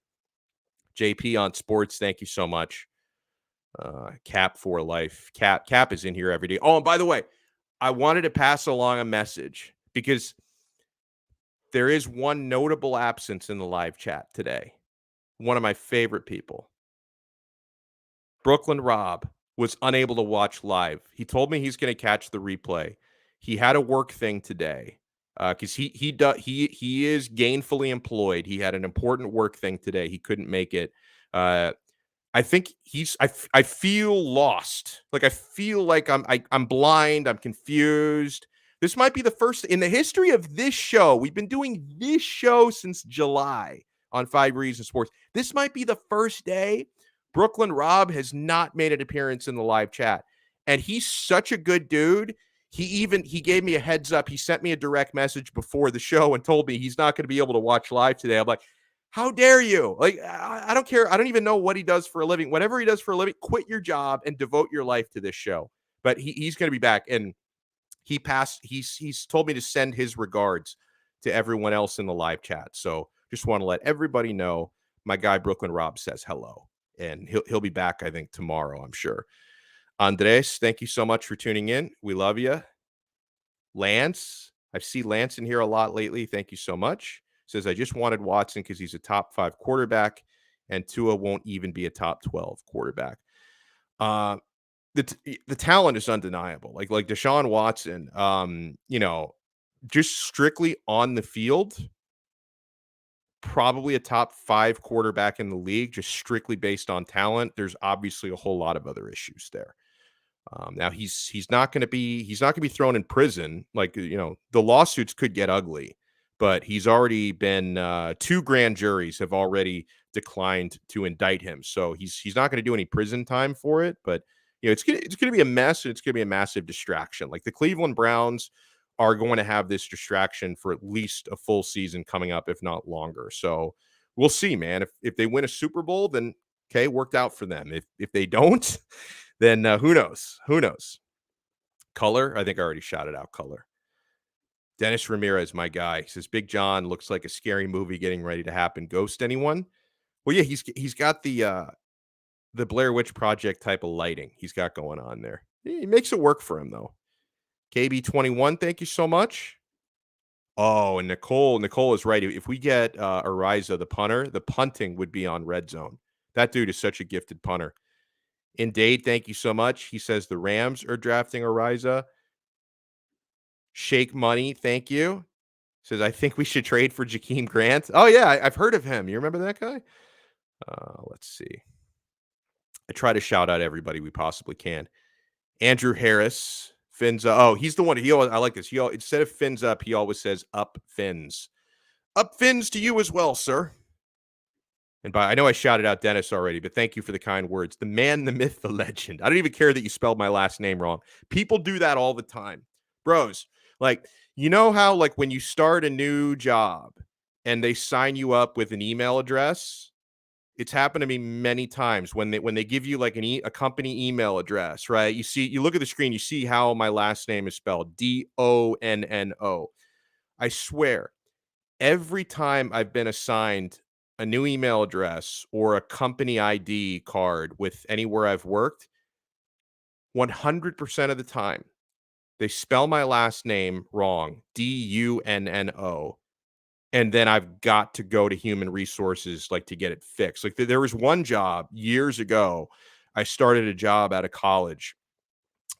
JP on sports. Thank you so much. Cap for life. Cap is in here every day. Oh, and by the way, I wanted to pass along a message because there is one notable absence in the live chat today. One of my favorite people. Brooklyn Rob was unable to watch live. He told me he's going to catch the replay. He had a work thing today because he is gainfully employed. He had an important work thing today. He couldn't make it. I think I feel lost. Like I feel like I'm blind. I'm confused. This might be the first in the history of this show. We've been doing this show since July on 5 Reasons Sports. This might be the first day Brooklyn Rob has not made an appearance in the live chat. And he's such a good dude. He gave me a heads up. He sent me a direct message before the show and told me he's not going to be able to watch live today. I'm like, how dare you? Like, I don't care. I don't even know what he does for a living. Whatever he does for a living, quit your job and devote your life to this show. But he's going to be back. And he's told me to send his regards to everyone else in the live chat. So just want to let everybody know my guy Brooklyn Rob says hello. And he'll be back, I think, tomorrow, I'm sure. Andres, thank you so much for tuning in. We love you. Lance, I've seen Lance in here a lot lately. Thank you so much. Says, I just wanted Watson because he's a top 5 quarterback, and Tua won't even be a top 12 quarterback. The talent is undeniable. Like Deshaun Watson, just strictly on the field, probably a top 5 quarterback in the league, just strictly based on talent. There's obviously a whole lot of other issues there. Now he's not going to be thrown in prison. Like, the lawsuits could get ugly, but he's already been 2 grand juries have already declined to indict him. So he's not going to do any prison time for it, but it's going to be a mess, and it's going to be a massive distraction. Like the Cleveland Browns are going to have this distraction for at least a full season coming up, if not longer. So we'll see, man. If they win a Super Bowl, then okay, worked out for them. If they don't, then who knows? Who knows? Color, I think I already shouted out Color. Dennis Ramirez, my guy, says Big John looks like a scary movie getting ready to happen. Ghost anyone? Well, yeah, he's got the Blair Witch Project type of lighting he's got going on there. He makes it work for him though. KB21, thank you so much. Oh, and Nicole is right. If we get Ariza, the punter, the punting would be on Red Zone. That dude is such a gifted punter. Indade, thank you so much. He says the Rams are drafting Ariza. Shake Money, thank you. Says, I think we should trade for Jakeem Grant. Oh, yeah, I've heard of him. You remember that guy? Let's see. I try to shout out everybody we possibly can. Andrew Harris. Fins up. Oh, he's the one. I like this. Instead of fins up, he always says up fins. Up fins to you as well, sir. And I know I shouted out Dennis already, but thank you for the kind words. The man, the myth, the legend. I don't even care that you spelled my last name wrong. People do that all the time. Bros, like, you know how like when you start a new job and they sign you up with an email address? It's happened to me many times when they give you like a company email address, right? You look at the screen, you see how my last name is spelled, Donno. I swear, every time I've been assigned a new email address or a company ID card with anywhere I've worked, 100% of the time, they spell my last name wrong, Dunno. And then I've got to go to human resources like to get it fixed. Like there was one job years ago. I started a job out of college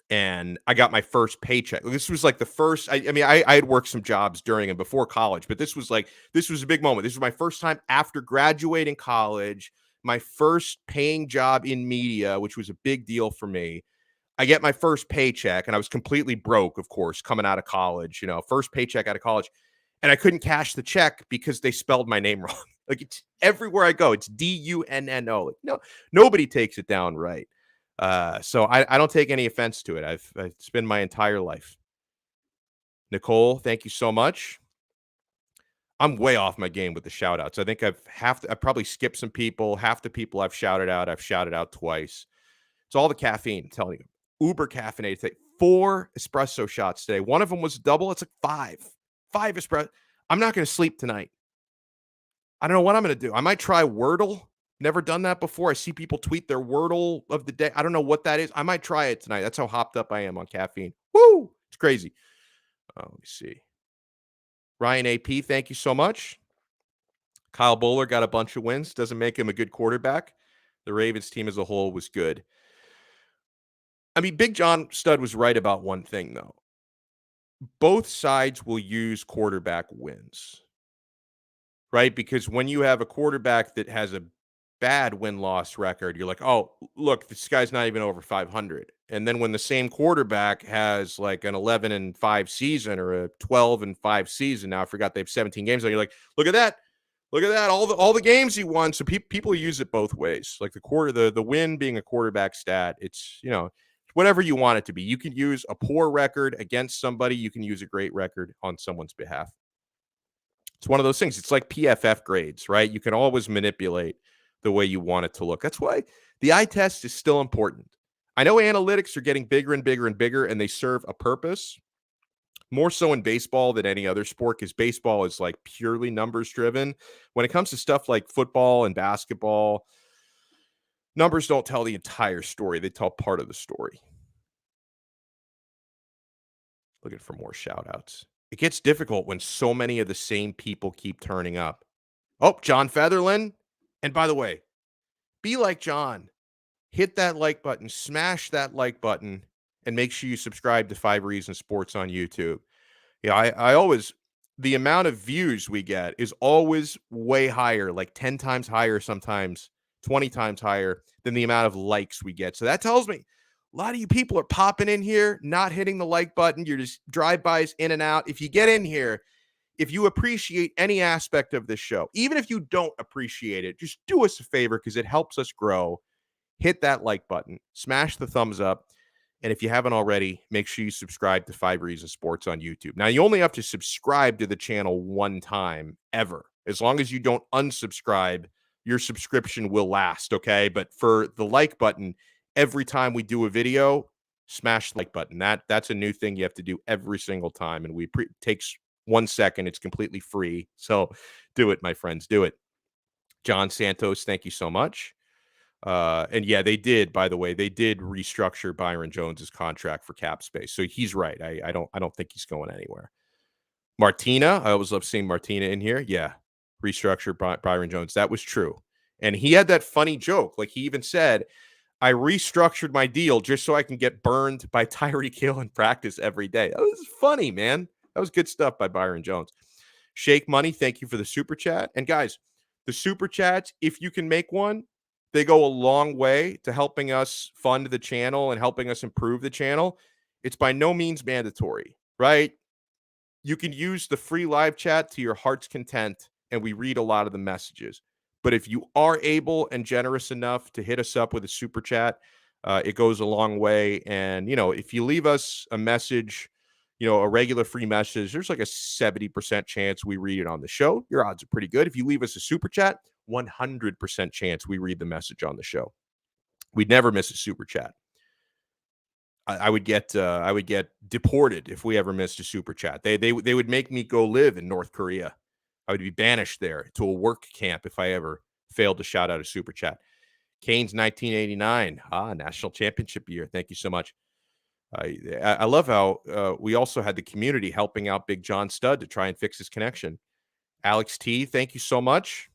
and I got my first paycheck. This was like the first, I had worked some jobs during and before college, but this was a big moment. This was my first time after graduating college, my first paying job in media, which was a big deal for me. I get my first paycheck and I was completely broke, of course, coming out of college, first paycheck out of college. And I couldn't cash the check because they spelled my name wrong. Like it's everywhere I go, it's Dunno. Like, no, nobody takes it down right. So I don't take any offense to it. It's been my entire life. Nicole, thank you so much. I'm way off my game with the shout outs. I think I probably skipped some people. Half the people I've shouted out twice. It's all the caffeine, I'm telling you. Uber caffeinated today. 4 espresso shots today. One of them was double. It's like 5 espresso. I'm not going to sleep tonight. I don't know what I'm going to do. I might try Wordle. Never done that before. I see people tweet their Wordle of the day. I don't know what that is. I might try it tonight. That's how hopped up I am on caffeine. Woo! It's crazy. Let me see. Ryan AP, thank you so much. Kyle Bowler got a bunch of wins. Doesn't make him a good quarterback. The Ravens team as a whole was good. I mean, Big John Stud was right about one thing, though. Both sides will use quarterback wins, right? Because when you have a quarterback that has a bad win-loss record, you're like, oh, look, this guy's not even over 500. And then when the same quarterback has like an 11-5 season or a 12-5 season, now I forgot they have 17 games, and you're like, look at that. Look at that, all the games he won. So people use it both ways. Like the win being a quarterback stat, it's, whatever you want it to be. You can use a poor record against somebody. You can use a great record on someone's behalf. It's one of those things. It's like PFF grades, right? You can always manipulate the way you want it to look. That's why the eye test is still important. I know analytics are getting bigger and bigger and bigger, and they serve a purpose. More so in baseball than any other sport, because baseball is like purely numbers driven. When it comes to stuff like football and basketball, numbers don't tell the entire story. They tell part of the story. Looking for more shout outs. It gets difficult when so many of the same people keep turning up. Oh, John Featherland. And by the way, be like John. Hit that like button, smash that like button, and make sure you subscribe to 5 Reasons Sports on YouTube. Yeah, I always, the amount of views we get is always way higher, like 10 times higher, sometimes 20 times higher than the amount of likes we get. So that tells me a lot of you people are popping in here, not hitting the like button. You're just drive-bys in and out. If you get in here, if you appreciate any aspect of this show, even if you don't appreciate it, just do us a favor because it helps us grow. Hit that like button, smash the thumbs up. And if you haven't already, make sure you subscribe to 5 Reasons Sports on YouTube. Now, you only have to subscribe to the channel one time ever. As long as you don't unsubscribe, your subscription will last, okay? But for the like button, every time we do a video, smash the like button. That's a new thing you have to do every single time. And takes 1 second. It's completely free. So do it, my friends. Do it. John Santos, thank you so much. And yeah, they did, by the way, they did restructure Byron Jones's contract for cap space. So he's right. I don't think he's going anywhere. Martina, I always love seeing Martina in here. Yeah. Restructure Byron Jones. That was true. And he had that funny joke. Like he even said, I restructured my deal just so I can get burned by Tyreek Hill in practice every day. That was funny, man. That was good stuff by Byron Jones. Shake Money, thank you for the super chat. And guys, the super chats, if you can make one, they go a long way to helping us fund the channel and helping us improve the channel. It's by no means mandatory, right? You can use the free live chat to your heart's content, and we read a lot of the messages. But if you are able and generous enough to hit us up with a super chat, it goes a long way. And, if you leave us a message, a regular free message, there's like a 70% chance we read it on the show. Your odds are pretty good. If you leave us a super chat, 100% chance we read the message on the show. We'd never miss a super chat. I would get deported if we ever missed a super chat. They would make me go live in North Korea. I would be banished there to a work camp if I ever failed to shout out a super chat. Canes 1989, national championship year. Thank you so much. I love how we also had the community helping out Big John Stud to try and fix his connection. Alex T, thank you so much.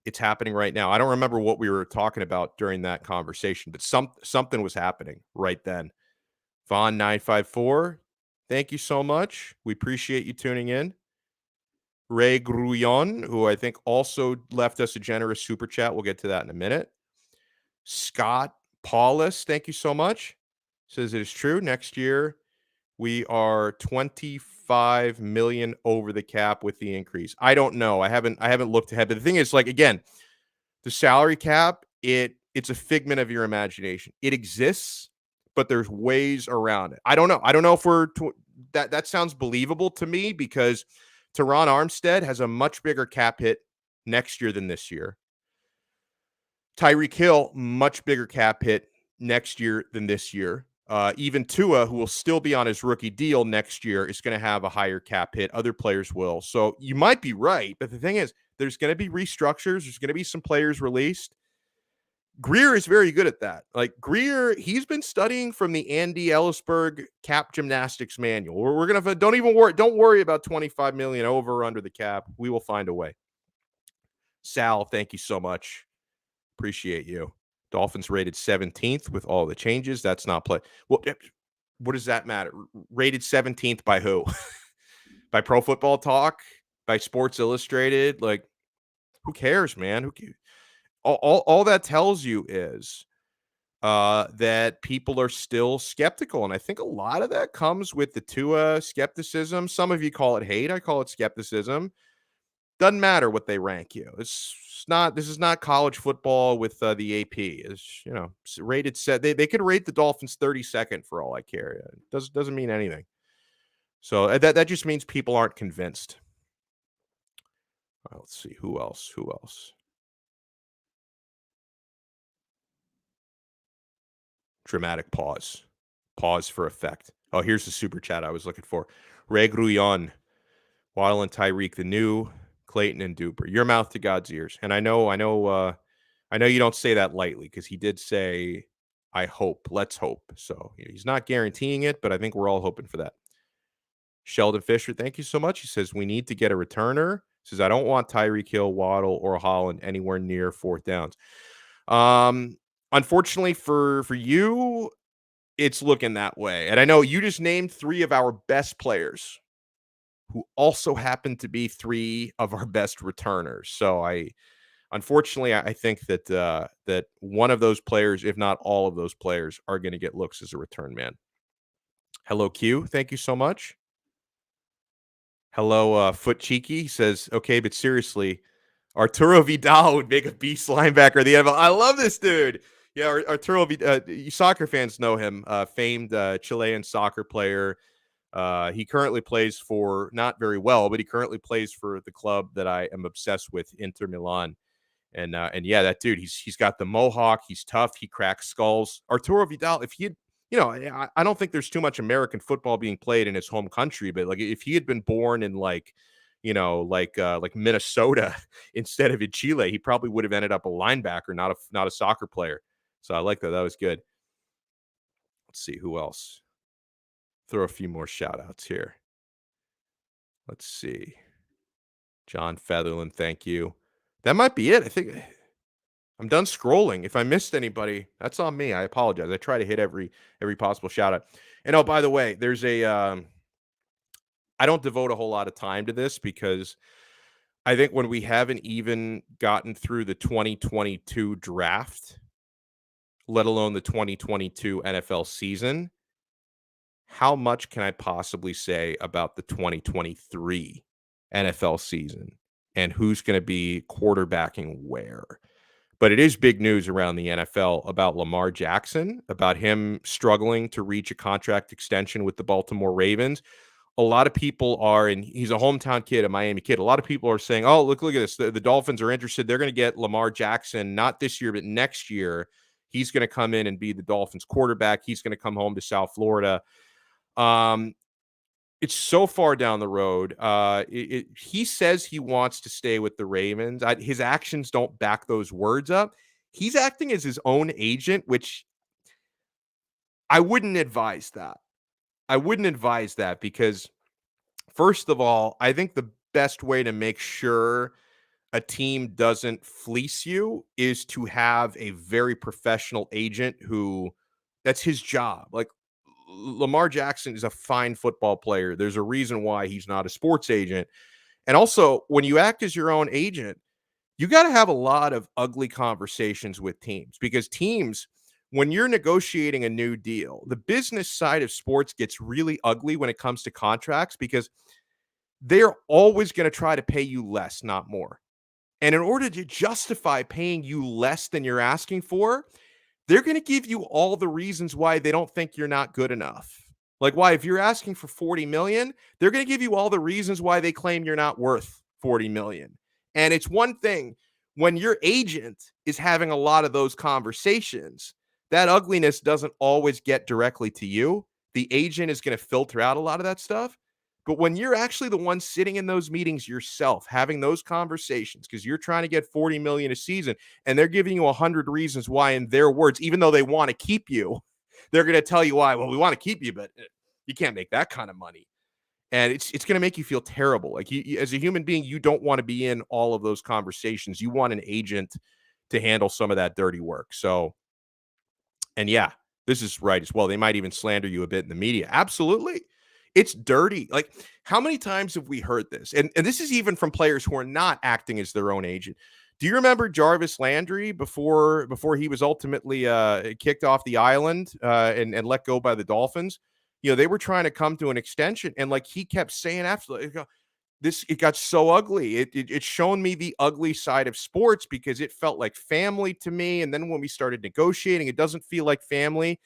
It's happening right now. I don't remember what we were talking about during that conversation, but something was happening right then. Vaughn 954, thank you so much. We appreciate you tuning in. Ray Grullon, who I think also left us a generous super chat. We'll get to that in a minute. Scott Paulus, thank you so much. Says it is true. Next year, we are 25 million over the cap with the increase. I don't know. I haven't looked ahead. But the thing is, like, again, the salary cap, it it's a figment of your imagination. It exists, but there's ways around it. I don't know. I don't know if that sounds believable to me because Tyrann Armstead has a much bigger cap hit next year than this year. Tyreek Hill, much bigger cap hit next year than this year. Even Tua, who will still be on his rookie deal next year, is going to have a higher cap hit. Other players will. So you might be right. But the thing is, there's going to be restructures. There's going to be some players released. Greer is very good at that. Like Greer, he's been studying from the Andy Ellisberg cap gymnastics manual. We're going to, don't worry about 25 million over or under the cap. We will find a way. Sal, thank you so much. Appreciate you. Dolphins rated 17th with all the changes. That's not play. Well, what does that matter? Rated 17th by who? By Pro Football Talk? By Sports Illustrated? Like, who cares, man? Who cares? All that tells you is that people are still skeptical. And I think a lot of that comes with the Tua skepticism. Some of you call it hate. I call it skepticism. Doesn't matter what they rank you. This is not college football with the AP. It's, rated set. They could rate the Dolphins 32nd for all I care. It doesn't mean anything. So that just means people aren't convinced. All right, let's see. Who else? Dramatic pause. Pause for effect. Oh, here's the super chat I was looking for. Reg Ruyon, Waddle and Tyreek, the new Clayton and Duper. Your mouth to God's ears. And I know you don't say that lightly because he did say, I hope. Let's hope. So he's not guaranteeing it, but I think we're all hoping for that. Sheldon Fisher, thank you so much. He says, we need to get a returner. He says, I don't want Tyreek Hill, Waddle, or Holland anywhere near fourth downs. Unfortunately for you, it's looking that way. And I know you just named 3 of our best players who also happen to be 3 of our best returners. So unfortunately, I think that one of those players, if not all of those players, are going to get looks as a return man. Hello, Q. Thank you so much. Hello, Foot Cheeky says, okay, but seriously, Arturo Vidal would make a beast linebacker of the NFL. I love this dude. Yeah, Arturo Vidal, you soccer fans know him, famed Chilean soccer player. He currently plays for, not very well, but he currently plays for the club that I am obsessed with, Inter Milan. And yeah, that dude, he's got the mohawk. He's tough. He cracks skulls. Arturo Vidal, if he had, I don't think there's too much American football being played in his home country, but like if he had been born in like Minnesota instead of in Chile, he probably would have ended up a linebacker, not a soccer player. So I like that. That was good. Let's see who else. Throw a few more shout outs here. Let's see. John Featherland, thank you. That might be it. I think I'm done scrolling. If I missed anybody, that's on me. I apologize. I try to hit every possible shout out. And oh, by the way, there's I don't devote a whole lot of time to this because I think when we haven't even gotten through the 2022 draft, let alone the 2022 NFL season, how much can I possibly say about the 2023 NFL season and who's going to be quarterbacking where? But it is big news around the NFL about Lamar Jackson, about him struggling to reach a contract extension with the Baltimore Ravens. A lot of people are, and he's a hometown kid, a Miami kid. A lot of people are saying, oh, look at this. The Dolphins are interested. They're going to get Lamar Jackson, not this year, but next year. He's going to come in and be the Dolphins quarterback. He's going to come home to South Florida. It's so far down the road. He says he wants to stay with the Ravens. His actions don't back those words up. He's acting as his own agent, which I wouldn't advise that. Because, first of all, I think the best way to make sure a team doesn't fleece you is to have a very professional agent that's his job. Like, Lamar Jackson is a fine football player. There's a reason why he's not a sports agent. And also, when you act as your own agent, you got to have a lot of ugly conversations with teams because teams, when you're negotiating a new deal, the business side of sports gets really ugly when it comes to contracts because they're always going to try to pay you less, not more. And in order to justify paying you less than you're asking for, they're going to give you all the reasons why they don't think you're not good enough. Like why, if you're asking for 40 million, they're going to give you all the reasons why they claim you're not worth 40 million. And it's one thing when your agent is having a lot of those conversations, that ugliness doesn't always get directly to you. The agent is going to filter out a lot of that stuff. But when you're actually the one sitting in those meetings yourself, having those conversations, because you're trying to get 40 million a season, and they're giving you 100 reasons why, in their words, even though they want to keep you, they're going to tell you why. Well, we want to keep you, but you can't make that kind of money. And it's going to make you feel terrible. Like you, as a human being, you don't want to be in all of those conversations. You want an agent to handle some of that dirty work. So, and yeah, this is right as well. They might even slander you a bit in the media. Absolutely. It's dirty. Like, how many times have we heard this? And this is even from players who are not acting as their own agent. Do you remember Jarvis Landry before he was ultimately kicked off the island and let go by the Dolphins? You know, they were trying to come to an extension, and like he kept saying after it got so ugly. It's shown me the ugly side of sports because it felt like family to me. And then when we started negotiating, it doesn't feel like family.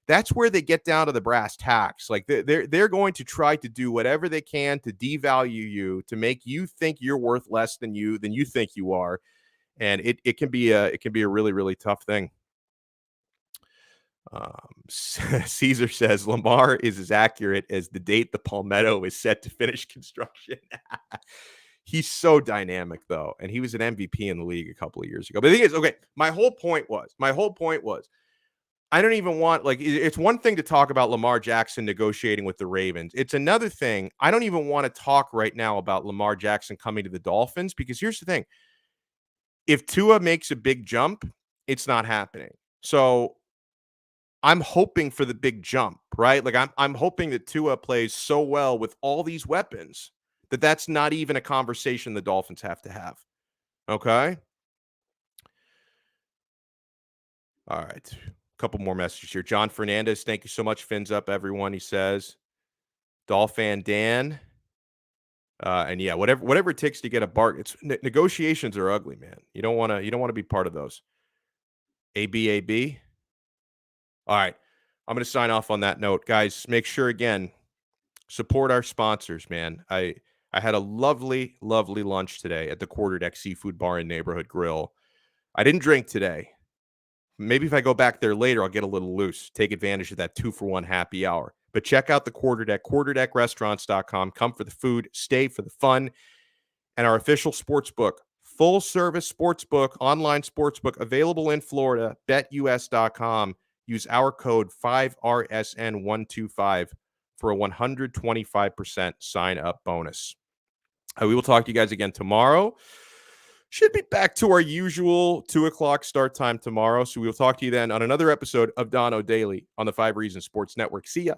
That's where they get down to the brass tacks. Like they're going to try to do whatever they can to devalue you, to make you think you're worth less than you think you are. And it can be a really, really tough thing. Caesar says Lamar is as accurate as the date the Palmetto is set to finish construction. He's so dynamic, though, and he was an MVP in the league a couple of years ago. But the thing is, okay, my whole point was, I don't even want, like, it's one thing to talk about Lamar Jackson negotiating with the Ravens. It's another thing. I don't even want to talk right now about Lamar Jackson coming to the Dolphins, because here's the thing. If Tua makes a big jump, it's not happening. So I'm hoping for the big jump, right? Like I'm hoping that Tua plays so well with all these weapons that that's not even a conversation the Dolphins have to have. Okay? All right. A couple more messages here. John Fernandez, thank you so much. Fins up, everyone, he says. Dolphin Dan. And yeah, whatever it takes to get a bark. It's negotiations are ugly, man. You don't want to be part of those. AB. All right. I'm going to sign off on that note. Guys, make sure, again, support our sponsors, man. I had a lovely, lovely lunch today at the Quarterdeck Seafood Bar and Neighborhood Grill. I didn't drink today. Maybe if I go back there later, I'll get a little loose, take advantage of that 2-for-1 happy hour. But check out the Quarterdeck, quarterdeckrestaurants.com. Come for the food, stay for the fun. And our official sportsbook, full-service sportsbook, online sportsbook, available in Florida, betus.com. Use our code 5RSN125 for a 125% sign-up bonus. We will talk to you guys again tomorrow. Should be back to our usual 2 o'clock start time tomorrow. So we will talk to you then on another episode of Donno Daily on the 5 Reasons Sports Network. See ya.